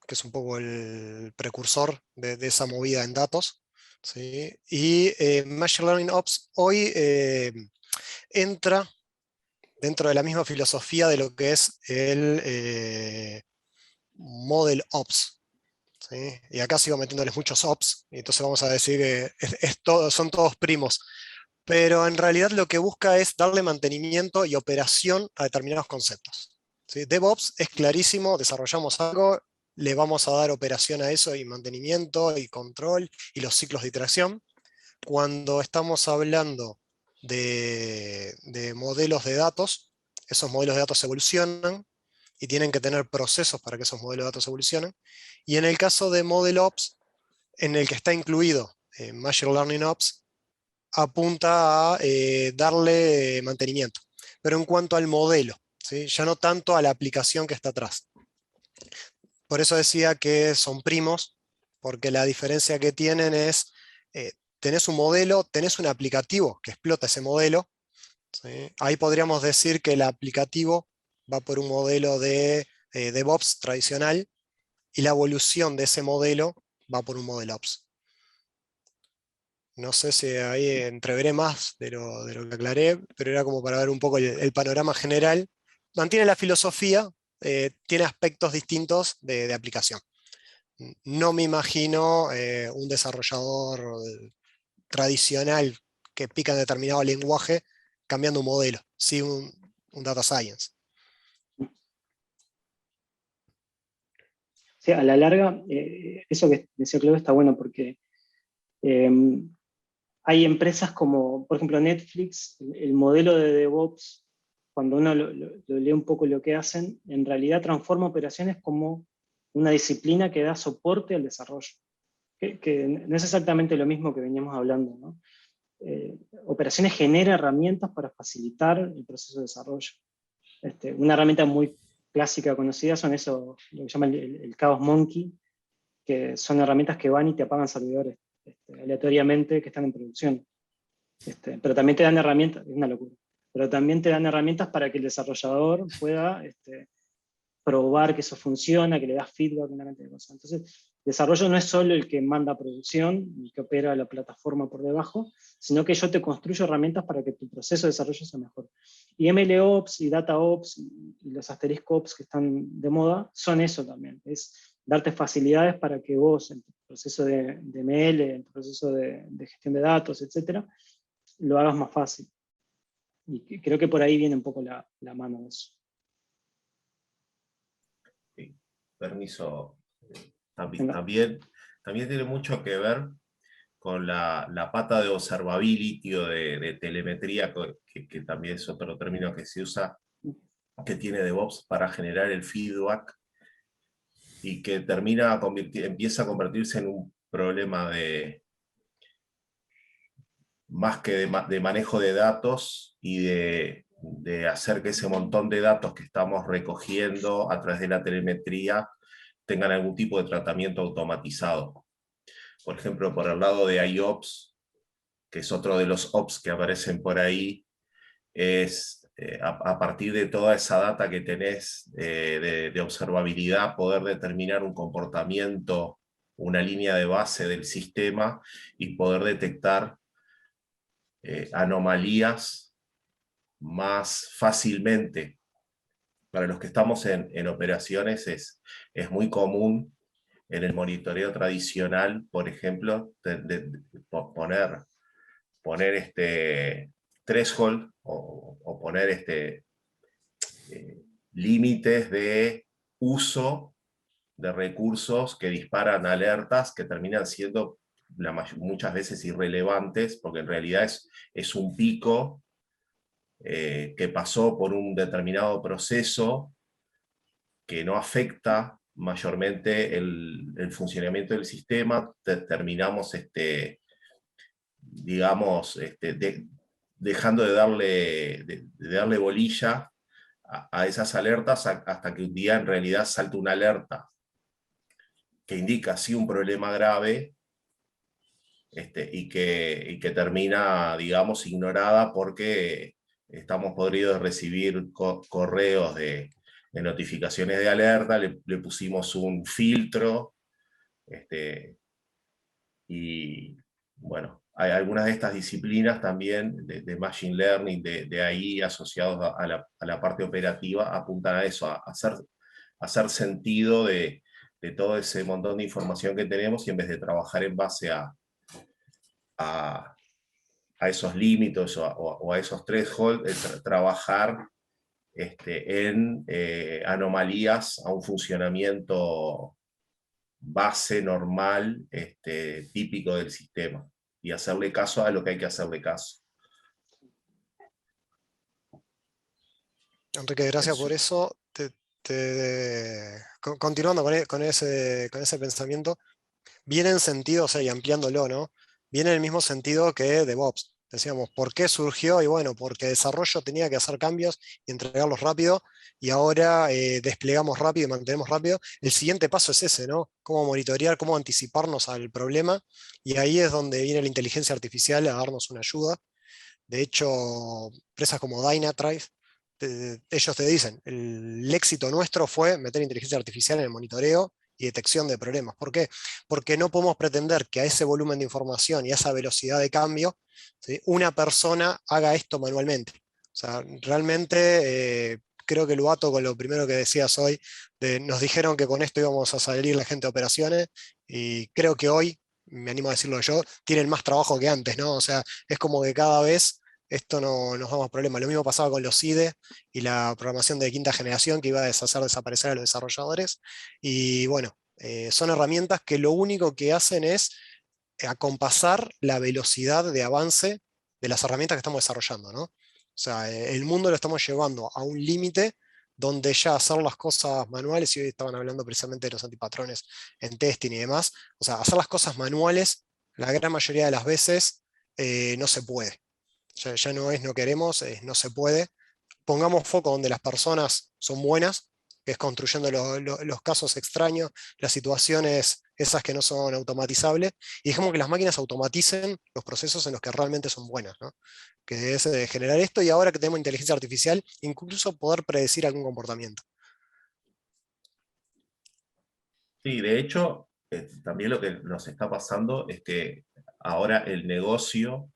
que es un poco el precursor de esa movida en datos, ¿sí? Y Machine Learning Ops hoy entra dentro de la misma filosofía de lo que es el Model Ops, ¿sí? Y acá sigo metiéndoles muchos Ops, y entonces vamos a decir que son todos primos. Pero en realidad lo que busca es darle mantenimiento y operación a determinados conceptos, ¿sí? DevOps es clarísimo, desarrollamos algo, le vamos a dar operación a eso y mantenimiento y control y los ciclos de iteración. Cuando estamos hablando de modelos de datos, esos modelos de datos evolucionan y tienen que tener procesos para que esos modelos de datos evolucionen. Y en el caso de Model Ops, en el que está incluido Machine Learning Ops, apunta a darle mantenimiento. Pero en cuanto al modelo, ¿sí? Ya no tanto a la aplicación que está atrás. Por eso decía que son primos, porque la diferencia que tienen es, tenés un modelo, tenés un aplicativo que explota ese modelo, ¿sí? Ahí podríamos decir que el aplicativo va por un modelo de DevOps tradicional, y la evolución de ese modelo va por un modelo Ops. No sé si ahí entreveré más de lo que aclaré, pero era como para ver un poco el panorama general. Mantiene la filosofía, tiene aspectos distintos de aplicación. No me imagino un desarrollador tradicional que pica en determinado lenguaje cambiando un modelo, sí un data science. Sí, a la larga, eso que decía Claudio está bueno porque hay empresas como, por ejemplo, Netflix, el modelo de DevOps, cuando uno lo lee un poco lo que hacen, en realidad transforma operaciones como una disciplina que da soporte al desarrollo, que no es exactamente lo mismo que veníamos hablando, ¿no? Operaciones genera herramientas para facilitar el proceso de desarrollo. Una herramienta muy clásica conocida son eso, lo que llaman el Chaos Monkey, que son herramientas que van y te apagan servidores aleatoriamente que están en producción. Pero también te dan herramientas, es una locura, pero también te dan herramientas para que el desarrollador pueda probar que eso funciona, que le das feedback, una cantidad de cosas. Entonces, desarrollo no es solo el que manda producción y que opera la plataforma por debajo, sino que yo te construyo herramientas para que tu proceso de desarrollo sea mejor. Y MLOps y DataOps y los asterisco Ops que están de moda son eso también, es darte facilidades para que vos en tu proceso de ML, en tu proceso de gestión de datos, etcétera, lo hagas más fácil. Y creo que por ahí viene un poco la mano de eso. Sí, permiso. Venga. También tiene mucho que ver con la pata de observability o de telemetría, que también es otro término que se usa, que tiene DevOps para generar el feedback y que empieza a convertirse en un problema más que de manejo de datos y de hacer que ese montón de datos que estamos recogiendo a través de la telemetría tengan algún tipo de tratamiento automatizado. Por ejemplo, por el lado de IOPS, que es otro de los Ops que aparecen por ahí, es a partir de toda esa data que tenés de observabilidad, poder determinar un comportamiento, una línea de base del sistema y poder detectar anomalías más fácilmente. Para los que estamos en operaciones es muy común en el monitoreo tradicional, por ejemplo, poner threshold o poner límites de uso de recursos que disparan alertas que terminan siendo muchas veces irrelevantes, porque en realidad es un pico que pasó por un determinado proceso que no afecta mayormente el funcionamiento del sistema. Terminamos digamos, dejando de darle bolilla a esas alertas hasta que un día en realidad salta una alerta que indica sí un problema grave y que termina, digamos, ignorada porque estamos podridos de recibir correos de notificaciones de alerta, le pusimos un filtro, y bueno, hay algunas de estas disciplinas también de Machine Learning, de AI asociados a la parte operativa, apuntan a eso, a hacer sentido de todo ese montón de información que tenemos y en vez de trabajar en base a esos límites o a esos thresholds, trabajar en anomalías a un funcionamiento base normal, típico del sistema, y hacerle caso a lo que hay que hacerle caso. Enrique, gracias por eso. Continuando con ese pensamiento, viene en sentido, o sea, y ampliándolo, ¿no? Viene en el mismo sentido que DevOps. Decíamos, ¿por qué surgió? Y bueno, porque desarrollo tenía que hacer cambios y entregarlos rápido, y ahora desplegamos rápido y mantenemos rápido. El siguiente paso es ese, ¿no? Cómo monitorear, cómo anticiparnos al problema, y ahí es donde viene la inteligencia artificial a darnos una ayuda. De hecho, empresas como Dynatrace, ellos te dicen, el éxito nuestro fue meter inteligencia artificial en el monitoreo y detección de problemas. ¿Por qué? Porque no podemos pretender que a ese volumen de información y a esa velocidad de cambio, ¿sí?, una persona haga esto manualmente. O sea, realmente creo que lo ato con lo primero que decías hoy, nos dijeron que con esto íbamos a salir la gente de operaciones, y creo que hoy, me animo a decirlo yo, tienen más trabajo que antes, ¿no? O sea, es como que cada vez esto no nos da más problemas. Lo mismo pasaba con los IDE y la programación de quinta generación, que iba a hacer desaparecer a los desarrolladores. Y bueno, son herramientas que lo único que hacen es acompasar la velocidad de avance de las herramientas que estamos desarrollando, ¿no? O sea, el mundo lo estamos llevando a un límite donde ya hacer las cosas manuales, y hoy estaban hablando precisamente de los antipatrones en testing y demás, o sea, hacer las cosas manuales, la gran mayoría de las veces no se puede. Ya no es no queremos, es no se puede. Pongamos foco donde las personas son buenas, que es construyendo los casos extraños, las situaciones esas que no son automatizables, y dejemos que las máquinas automaticen los procesos en los que realmente son buenas, ¿no? Que es generar esto, y ahora que tenemos inteligencia artificial, incluso poder predecir algún comportamiento. Sí, de hecho, también lo que nos está pasando es que ahora el negocio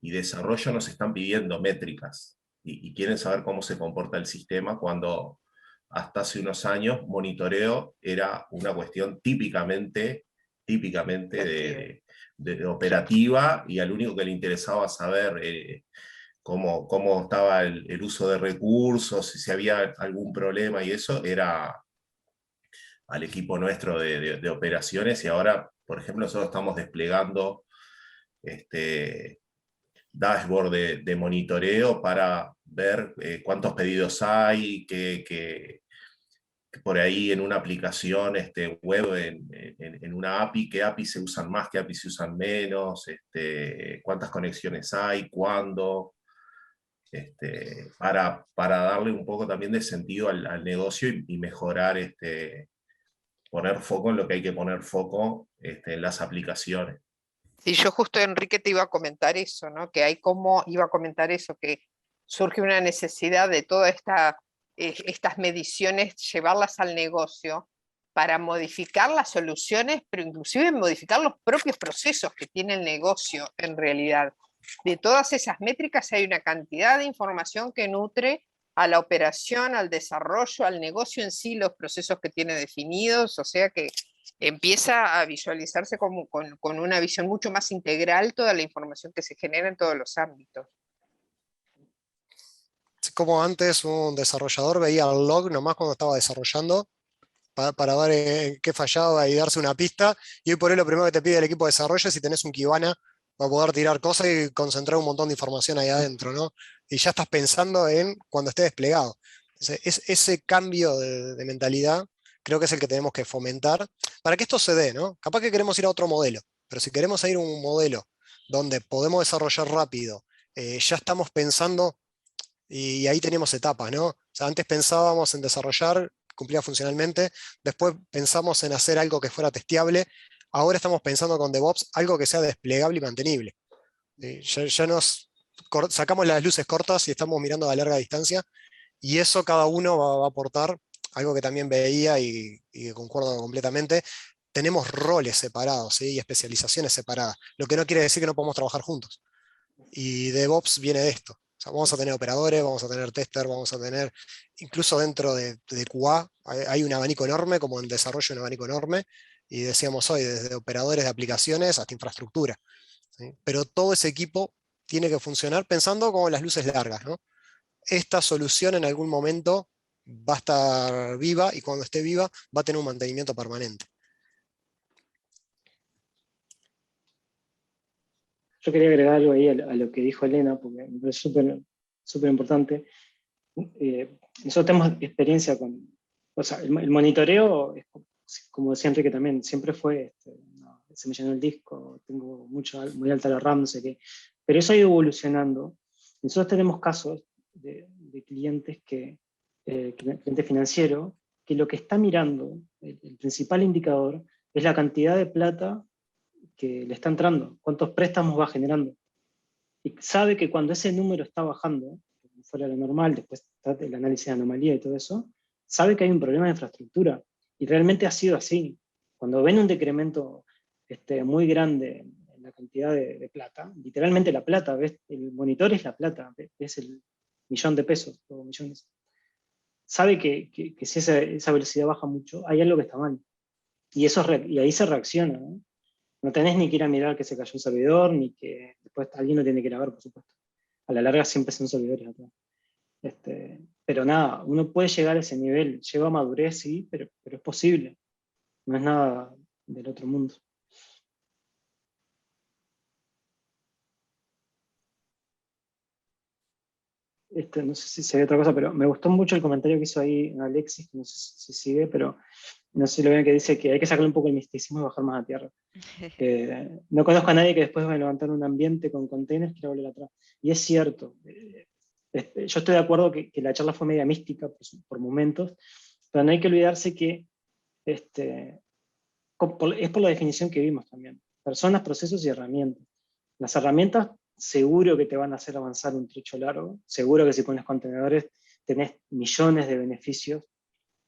y desarrollo nos están pidiendo métricas y quieren saber cómo se comporta el sistema, cuando hasta hace unos años monitoreo era una cuestión típicamente de operativa, y al único que le interesaba saber cómo estaba el uso de recursos, si había algún problema, y eso era al equipo nuestro de operaciones. Y ahora, por ejemplo, nosotros estamos desplegando dashboard de monitoreo para ver cuántos pedidos hay, que por ahí en una aplicación web, en una API, qué API se usan más, qué API se usan menos, cuántas conexiones hay, cuándo, para darle un poco también de sentido al negocio, y mejorar, poner foco en lo que hay que poner foco en las aplicaciones. Sí, yo justo, Enrique, te iba a comentar eso, ¿no? Que hay como, iba a comentar eso, que surge una necesidad de todas estas mediciones, llevarlas al negocio para modificar las soluciones, pero inclusive modificar los propios procesos que tiene el negocio en realidad. De todas esas métricas hay una cantidad de información que nutre a la operación, al desarrollo, al negocio en sí, los procesos que tiene definidos, o sea que empieza a visualizarse como con una visión mucho más integral toda la información que se genera en todos los ámbitos. Así como antes un desarrollador veía el log nomás cuando estaba desarrollando, para ver en qué fallaba y darse una pista, y hoy por hoy lo primero que te pide el equipo de desarrollo es si tenés un Kibana para poder tirar cosas y concentrar un montón de información ahí adentro, ¿no? Y ya estás pensando en cuando esté desplegado. Entonces, ese cambio de mentalidad creo que es el que tenemos que fomentar para que esto se dé, ¿no? Capaz que queremos ir a otro modelo, pero si queremos ir a un modelo donde podemos desarrollar rápido, ya estamos pensando, y ahí tenemos etapas, ¿no? O sea, antes pensábamos en desarrollar, cumplía funcionalmente, después pensamos en hacer algo que fuera testeable, ahora estamos pensando con DevOps algo que sea desplegable y mantenible. Ya nos sacamos las luces cortas y estamos mirando a larga distancia, y eso cada uno va a aportar algo que también veía y concuerdo completamente. Tenemos roles separados, ¿sí?, y especializaciones separadas, lo que no quiere decir que no podamos trabajar juntos. Y DevOps viene de esto. O sea, vamos a tener operadores, vamos a tener testers, vamos a tener, incluso dentro de QA, hay un abanico enorme, como en desarrollo un abanico enorme, y decíamos hoy, desde operadores de aplicaciones hasta infraestructura, ¿sí? Pero todo ese equipo tiene que funcionar pensando como las luces largas, ¿no? Esta solución en algún momento va a estar viva, y cuando esté viva va a tener un mantenimiento permanente. Yo quería agregar algo ahí a lo que dijo Elena, porque me parece súper importante. Nosotros tenemos experiencia con, o sea, el monitoreo, como decía Enrique también, siempre fue, se me llenó el disco, tengo muy alta la RAM, no sé qué, Pero eso ha ido evolucionando. Nosotros tenemos casos de clientes cliente financiero, que lo que está mirando, el principal indicador, es la cantidad de plata que le está entrando, cuántos préstamos va generando. Y sabe que cuando ese número está bajando, fuera de lo normal, después del análisis de anomalía y todo eso, sabe que hay un problema de infraestructura. Y realmente ha sido así. Cuando ven un decremento muy grande en la cantidad de plata, literalmente la plata, ves, el monitor es la plata, ves el millón de pesos o millones. Sabe que si esa velocidad baja mucho, hay algo que está mal. Y ahí se reacciona, ¿no? No tenés ni que ir a mirar que se cayó un servidor, ni que después alguien lo tiene que ir a ver, por supuesto. A la larga siempre son servidores atrás. Pero nada, uno puede llegar a ese nivel, lleva madurez, sí, pero es posible. No es nada del otro mundo. No sé si se ve otra cosa, pero me gustó mucho el comentario que hizo ahí Alexis, que no sé si sigue, pero no sé si lo ven, que dice que hay que sacarle un poco el misticismo y bajar más a tierra. No conozco a nadie que después va a levantar un ambiente con containers y quiera volver atrás. Y es cierto. Yo estoy de acuerdo que la charla fue media mística por momentos, pero no hay que olvidarse que es por la definición que vimos también. Personas, procesos y herramientas. Las herramientas seguro que te van a hacer avanzar un trecho largo, seguro que si pones contenedores tenés millones de beneficios,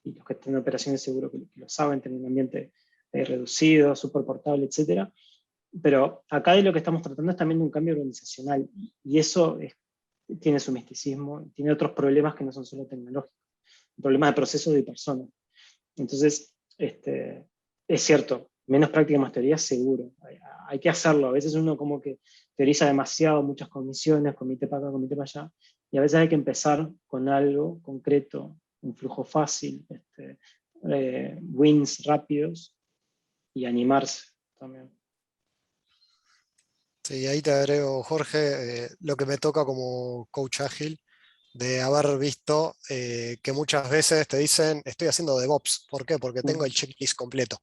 y los que están en operaciones seguro que lo saben, tener un ambiente reducido, súper portable, etc. Pero acá de lo que estamos tratando es también de un cambio organizacional, y eso tiene su misticismo, tiene otros problemas que no son solo tecnológicos, problemas de procesos y personas. Entonces, es cierto, menos práctica, más teoría, seguro. Hay que hacerlo. A veces uno como que teoriza demasiado, muchas comisiones, comité para acá, comité para allá, y a veces hay que empezar con algo concreto, un flujo fácil, wins rápidos, y animarse también. Sí, ahí te agrego, Jorge, lo que me toca como coach ágil, de haber visto que muchas veces te dicen, estoy haciendo DevOps. ¿Por qué? Porque tengo el checklist completo.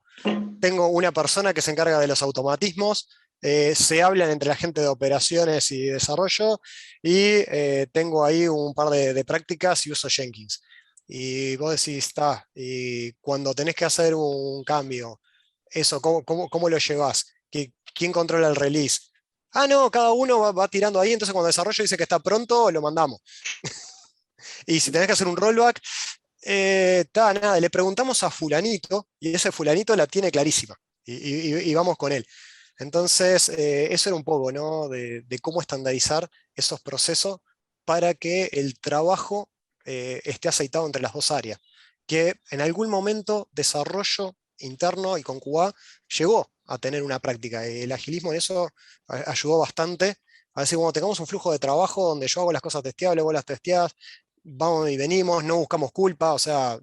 Tengo una persona que se encarga de los automatismos, se hablan entre la gente de operaciones y desarrollo, y tengo ahí un par de prácticas y uso Jenkins. Y vos decís, está, y cuando tenés que hacer un cambio, eso, ¿cómo lo llevas? ¿Quién controla el release? Ah, no, cada uno va tirando ahí, entonces cuando el desarrollo dice que está pronto, lo mandamos. Y si tenés que hacer un rollback, nada, le preguntamos a fulanito, y ese fulanito la tiene clarísima, y vamos con él. Entonces, eso era un poco, ¿no? De cómo estandarizar esos procesos para que el trabajo esté aceitado entre las dos áreas. Que en algún momento desarrollo interno y con QA llegó a tener una práctica. El agilismo en eso ayudó bastante. A decir, bueno, tengamos un flujo de trabajo donde yo hago las cosas testeables, vos las testeás, vamos y venimos, no buscamos culpa, o sea,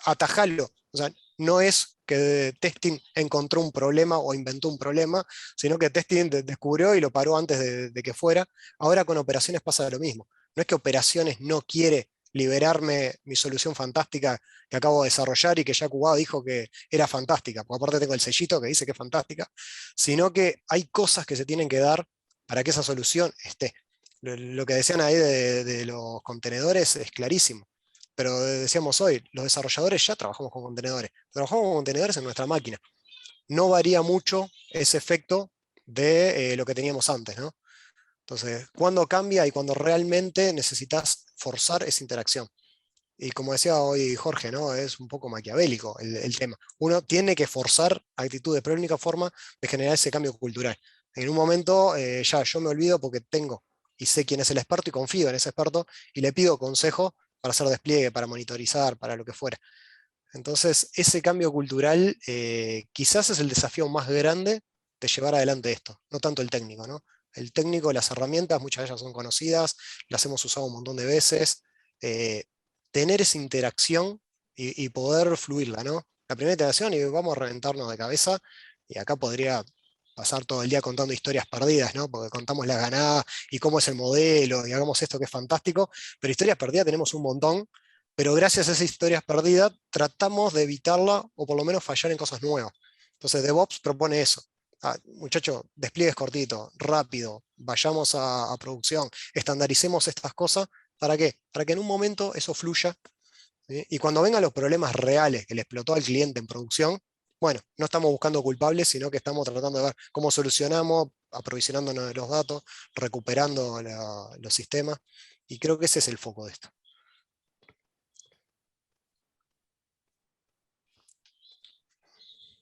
atajalo. O sea, no es que testing encontró un problema o inventó un problema, sino que testing descubrió y lo paró antes de que fuera. Ahora con operaciones pasa lo mismo. No es que operaciones no quiere liberarme mi solución fantástica que acabo de desarrollar y que ya QA dijo que era fantástica, porque aparte tengo el sellito que dice que es fantástica, sino que hay cosas que se tienen que dar para que esa solución esté. Lo que decían ahí de los contenedores es clarísimo. Pero decíamos hoy, los desarrolladores ya trabajamos con contenedores. Trabajamos con contenedores en nuestra máquina. No varía mucho ese efecto de lo que teníamos antes, ¿no? Entonces, ¿cuándo cambia y cuando realmente necesitas forzar esa interacción? Y como decía hoy Jorge, ¿no? Es un poco maquiavélico el tema. Uno tiene que forzar actitudes, pero es la única forma de generar ese cambio cultural. En un momento ya yo me olvido porque tengo y sé quién es el experto y confío en ese experto y le pido consejo para hacer despliegue, para monitorizar, para lo que fuera. Entonces, ese cambio cultural quizás es el desafío más grande de llevar adelante esto, no tanto el técnico, ¿no? El técnico, las herramientas, muchas de ellas son conocidas, las hemos usado un montón de veces. Tener esa interacción y poder fluirla, ¿no? La primera interacción y vamos a reventarnos de cabeza, y acá podría pasar todo el día contando historias perdidas, ¿no? Porque contamos las ganadas y cómo es el modelo y hagamos esto que es fantástico, pero historias perdidas tenemos un montón, pero gracias a esas historias perdidas tratamos de evitarla o por lo menos fallar en cosas nuevas. Entonces DevOps propone eso, Muchachos, despliegues cortito, rápido, vayamos a producción, estandaricemos estas cosas. ¿Para qué? Para que en un momento eso fluya, ¿sí? Y cuando vengan los problemas reales que le explotó al cliente en producción, bueno, no estamos buscando culpables, sino que estamos tratando de ver cómo solucionamos, aprovisionándonos de los datos, recuperando los sistemas, y creo que ese es el foco de esto.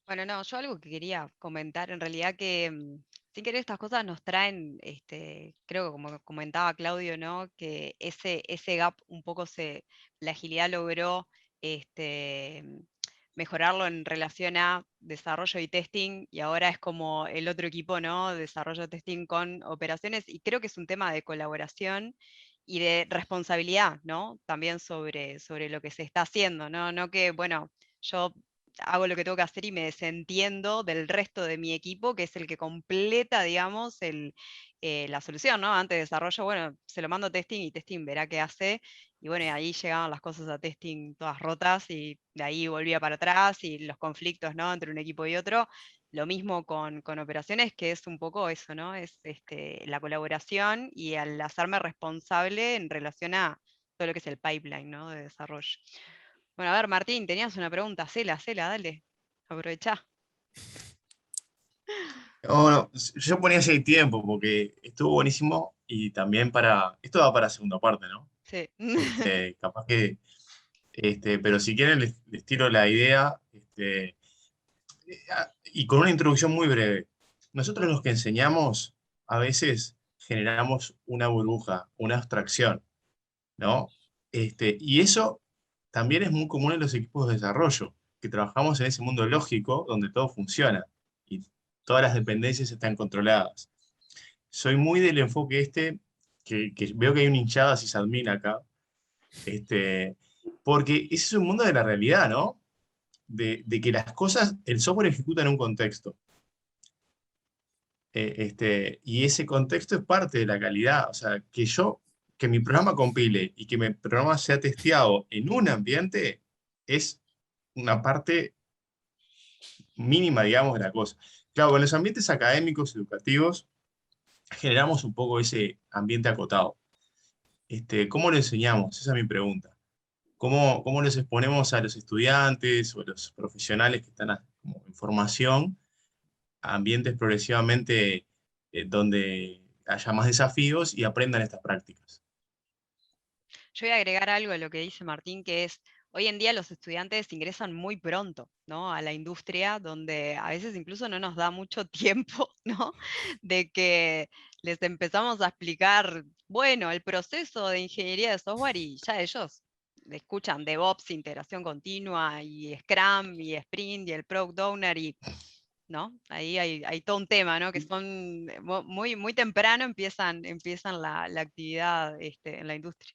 Bueno, no, yo algo que quería comentar, en realidad que sin querer estas cosas nos traen, creo que como comentaba Claudio, ¿no? Que ese gap un poco la agilidad logró mejorarlo en relación a desarrollo y testing, y ahora es como el otro equipo, ¿no? Desarrollo, testing con operaciones, y creo que es un tema de colaboración y de responsabilidad, ¿no? También sobre lo que se está haciendo, ¿no? No que, bueno, yo hago lo que tengo que hacer y me desentiendo del resto de mi equipo, que es el que completa, digamos, la solución, ¿no? Antes de desarrollo, bueno, se lo mando a testing y testing verá qué hace. Y bueno, y ahí llegaban las cosas a testing todas rotas y de ahí volvía para atrás y los conflictos, ¿no? Entre un equipo y otro. Lo mismo con operaciones, que es un poco eso, ¿no? Es la colaboración y al hacerme responsable en relación a todo lo que es el pipeline, ¿no? De desarrollo. Bueno, a ver, Martín, tenías una pregunta, cela, dale, aprovechá. No, yo ponía ese tiempo porque estuvo buenísimo y también esto va para segunda parte, ¿no? Sí. Capaz que, pero si quieren les tiro la idea, y con una introducción muy breve. Nosotros los que enseñamos a veces generamos una burbuja, una abstracción, ¿no? Y eso también es muy común en los equipos de desarrollo, que trabajamos en ese mundo lógico donde todo funciona y todas las dependencias están controladas. Soy muy del enfoque que veo que hay un hinchada sysadmin acá, porque ese es un mundo de la realidad, ¿no? De que las cosas, el software ejecuta en un contexto. Y ese contexto es parte de la calidad. O sea, que mi programa compile y que mi programa sea testeado en un ambiente es una parte mínima, digamos, de la cosa. Claro, con los ambientes académicos, educativos, generamos un poco ese ambiente acotado. ¿Cómo lo enseñamos? Esa es mi pregunta. ¿Cómo les exponemos a los estudiantes o a los profesionales que están como en formación a ambientes progresivamente donde haya más desafíos y aprendan estas prácticas? Yo voy a agregar algo a lo que dice Martín, que es, hoy en día los estudiantes ingresan muy pronto, ¿no? A la industria, donde a veces incluso no nos da mucho tiempo, ¿no? De que les empezamos a explicar, bueno, el proceso de ingeniería de software y ya ellos escuchan DevOps, integración continua, y Scrum, y Sprint, y el Product Owner, y ¿no? Ahí hay todo un tema, ¿no? Que son muy, muy temprano empiezan la actividad en la industria.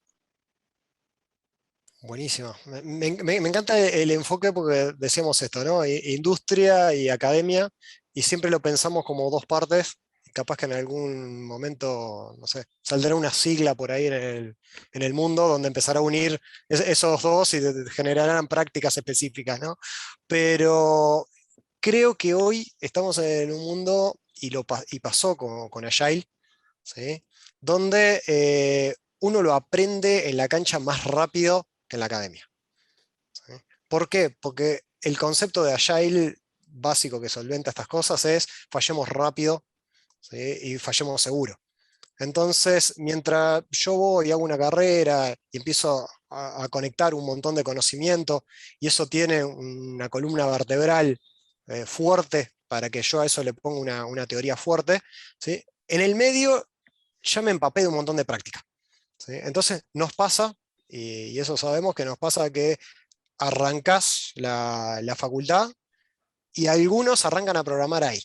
Buenísimo. Me encanta el enfoque porque decíamos esto, ¿no? Industria y academia, y siempre lo pensamos como dos partes. Capaz que en algún momento, no sé, saldrá una sigla por ahí en el mundo donde empezará a unir esos dos y generarán prácticas específicas, ¿no? Pero creo que hoy estamos en un mundo, y pasó con Agile, ¿sí? Donde uno lo aprende en la cancha más rápido que en la academia, ¿sí? ¿Por qué? Porque el concepto de Agile básico que solventa estas cosas es fallemos rápido, ¿sí? Y fallemos seguro. Entonces, mientras yo voy y hago una carrera y empiezo a conectar un montón de conocimiento, y eso tiene una columna vertebral fuerte para que yo a eso le ponga una teoría fuerte, ¿sí? En el medio ya me empapé de un montón de práctica, ¿sí? Entonces nos pasa, y eso sabemos que nos pasa, que arrancás la facultad y algunos arrancan a programar ahí,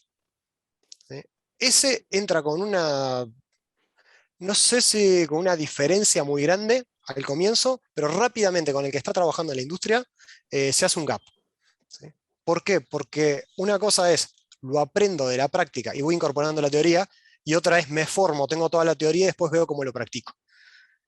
¿sí? Ese entra con no sé si con una diferencia muy grande al comienzo, pero rápidamente con el que está trabajando en la industria se hace un gap, ¿sí? ¿Por qué? Porque una cosa es, lo aprendo de la práctica y voy incorporando la teoría, y otra es, me formo, tengo toda la teoría y después veo cómo lo practico.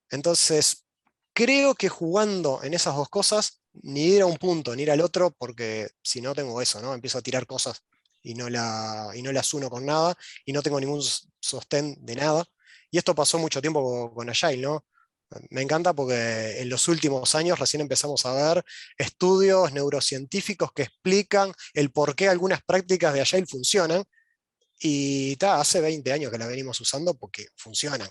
Entonces, creo que jugando en esas dos cosas, ni ir a un punto ni ir al otro, porque si no tengo eso, ¿no? Empiezo a tirar cosas y no las uno con nada, y no tengo ningún sostén de nada. Y esto pasó mucho tiempo con Agile, ¿no? Me encanta porque en los últimos años recién empezamos a ver estudios neurocientíficos que explican el por qué algunas prácticas de Agile funcionan, y hace 20 años que la venimos usando porque funcionan.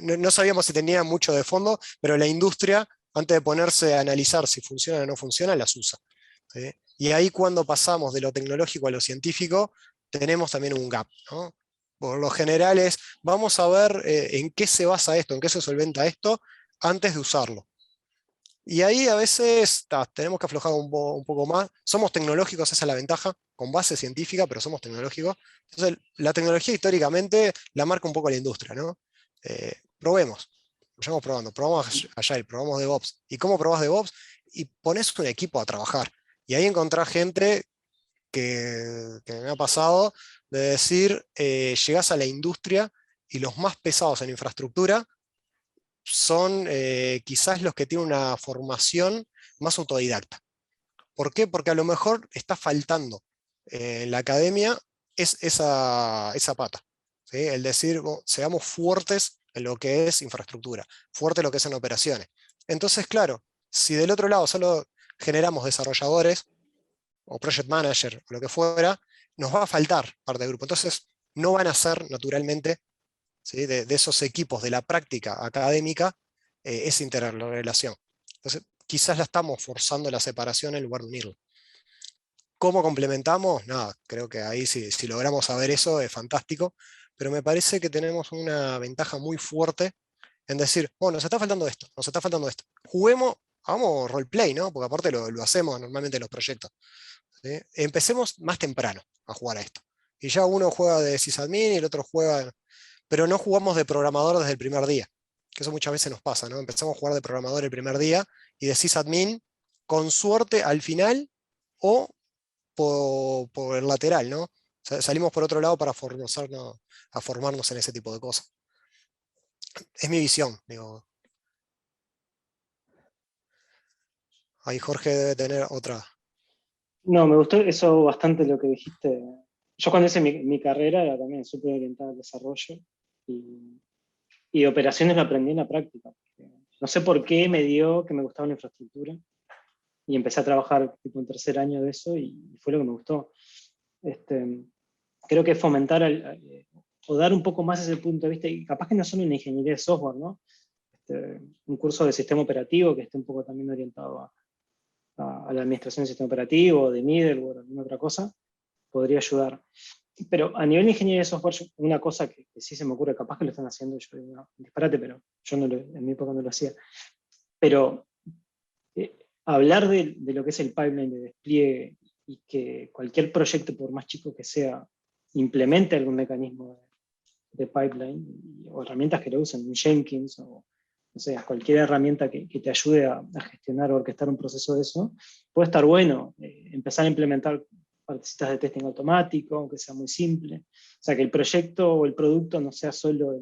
No sabíamos si tenía mucho de fondo, pero la industria, antes de ponerse a analizar si funciona o no funciona, las usa. ¿Sí? Y ahí cuando pasamos de lo tecnológico a lo científico, tenemos también un gap, ¿no? Por lo general es, vamos a ver en qué se basa esto, en qué se solventa esto, antes de usarlo. Y ahí a veces tenemos que aflojar un poco más. Somos tecnológicos, esa es la ventaja, con base científica, pero somos tecnológicos. Entonces, la tecnología históricamente la marca un poco la industria, ¿no? Probemos, vayamos probando, probamos Agile, probamos DevOps. ¿Y cómo probás DevOps? Y pones un equipo a trabajar. Y ahí encontrás gente que me ha pasado de decir, llegás a la industria y los más pesados en infraestructura son quizás los que tienen una formación más autodidacta. ¿Por qué? Porque a lo mejor está faltando en la academia esa pata, ¿sí? El decir, seamos fuertes en lo que es infraestructura, fuertes en lo que es en operaciones. Entonces, claro, si del otro lado solo generamos desarrolladores o project manager o lo que fuera, nos va a faltar parte del grupo. Entonces, no van a ser naturalmente, ¿sí? de esos equipos de la práctica académica esa interrelación. Entonces, quizás la estamos forzando la separación en lugar de unirla. ¿Cómo complementamos? Nada, creo que ahí si logramos saber eso es fantástico, pero me parece que tenemos una ventaja muy fuerte en decir, bueno, nos está faltando esto, nos está faltando esto. Juguemos, hagamos roleplay, ¿no? Porque aparte lo hacemos normalmente en los proyectos. ¿Sí? Empecemos más temprano a jugar a esto. Y ya uno juega de sysadmin y el otro juega, pero no jugamos de programador desde el primer día, que eso muchas veces nos pasa, ¿no? Empezamos a jugar de programador el primer día y de sysadmin, con suerte al final, o por el lateral, ¿no? Salimos por otro lado para formarnos en ese tipo de cosas. Es mi visión, digo. Ahí Jorge debe tener otra. No, me gustó eso bastante lo que dijiste. Yo cuando hice mi carrera era también súper orientada al desarrollo y operaciones lo aprendí en la práctica. No sé por qué me dio que me gustaba la infraestructura y empecé a trabajar tipo en tercer año de eso y fue lo que me gustó. Creo que fomentar o dar un poco más ese punto de vista, y capaz que no solo en ingeniería de software, ¿no? Un curso de sistema operativo que esté un poco también orientado a la administración del sistema operativo, de middleware, alguna otra cosa, podría ayudar. Pero a nivel de ingeniería de software, una cosa que sí se me ocurre, capaz que lo están haciendo, yo digo, no, disparate, pero yo en mi época no lo hacía. Pero hablar de lo que es el pipeline de despliegue y que cualquier proyecto, por más chico que sea, implemente algún mecanismo de pipeline o herramientas que lo usen, un Jenkins o no sé, cualquier herramienta que te ayude a gestionar o orquestar un proceso de eso, puede estar bueno. Empezar a implementar partecitas de testing automático, aunque sea muy simple. O sea, que el proyecto o el producto no sea solo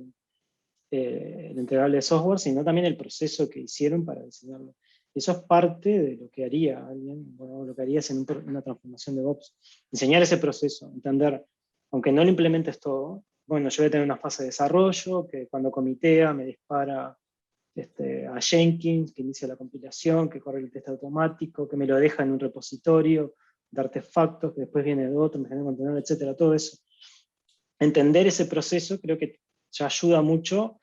el entregable de software, sino también el proceso que hicieron para diseñarlo. Eso es parte de lo que haría alguien, bueno, lo que harías en una transformación de DevOps. Enseñar ese proceso, entender, aunque no lo implementes todo, bueno, yo voy a tener una fase de desarrollo, que cuando comitea me dispara a Jenkins, que inicia la compilación, que corre el test automático, que me lo deja en un repositorio de artefactos, que después viene de otro, me genera un contenedor, etcétera, todo eso. Entender ese proceso creo que ya ayuda mucho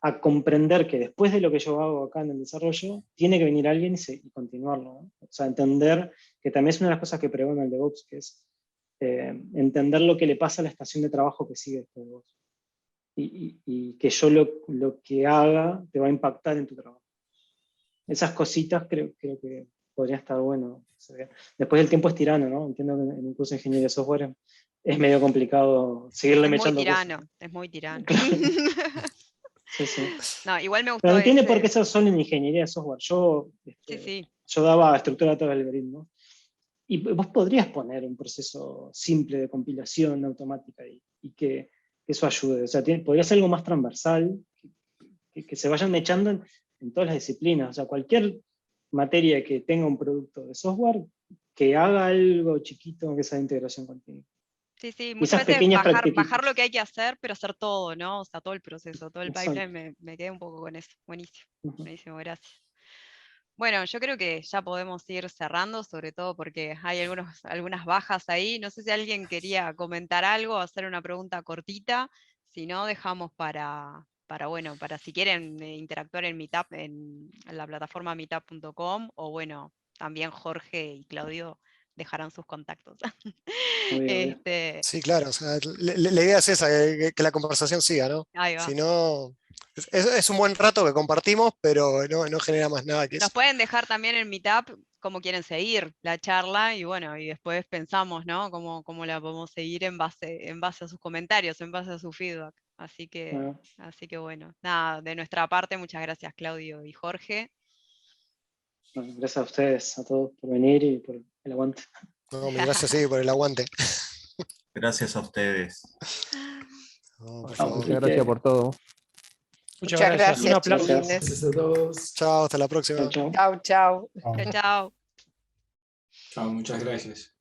a comprender que después de lo que yo hago acá en el desarrollo, tiene que venir alguien y continuarlo, ¿no? O sea, entender que también es una de las cosas que pregona el DevOps, que es entender lo que le pasa a la estación de trabajo que sigue después de vos. Y que yo lo que haga te va a impactar en tu trabajo. Esas cositas creo que podría estar bueno. Después el tiempo es tirano, ¿no? Entiendo que en un curso de ingeniería de software es medio complicado seguirle mechando cosas. Es muy tirano. Sí, sí. No, igual me gustó. Pero no tiene por qué ser solo en ingeniería de software. Yo daba estructura de todos los algoritmos. Y vos podrías poner un proceso simple de compilación automática y que eso ayude. O sea, podría ser algo más transversal, que se vayan echando en todas las disciplinas. O sea, cualquier materia que tenga un producto de software, que haga algo chiquito que sea de integración continua. Sí, sí, esas muchas veces pequeñas bajar practiquitas. lo que hay que hacer, pero hacer todo, ¿no? O sea, todo el proceso, todo el Exacto. pipeline, me quedé un poco con eso. Buenísimo, Ujú. buenísimo, gracias. Bueno, yo creo que ya podemos ir cerrando, sobre todo porque hay algunas bajas ahí. No sé si alguien quería comentar algo, hacer una pregunta cortita. Si no, dejamos bueno, para si quieren interactuar en Meetup, en la plataforma meetup.com, o bueno, también Jorge y Claudio dejarán sus contactos. Obvio, obvio. Sí, claro, o sea, la idea es esa, que la conversación siga, ¿no? Ahí va. Si no, es un buen rato que compartimos, pero no genera más nada que Nos eso. pueden dejar también en Meetup cómo quieren seguir la charla y bueno, y después pensamos, ¿no? Cómo la podemos seguir en base a sus comentarios, en base a su feedback. Así que bueno, nada, de nuestra parte, muchas gracias Claudio y Jorge. Bueno, gracias a ustedes, a todos por venir y por el aguante. No, mil gracias, sí, por el aguante. Gracias a ustedes. No, por Vamos, favor. Muchas gracias por todo. Muchas gracias. gracias, Un aplauso. chiquilines. Gracias a todos. Chao, hasta la próxima. Chao, chao. Chau, chau. Chao, chao. Chao, muchas gracias.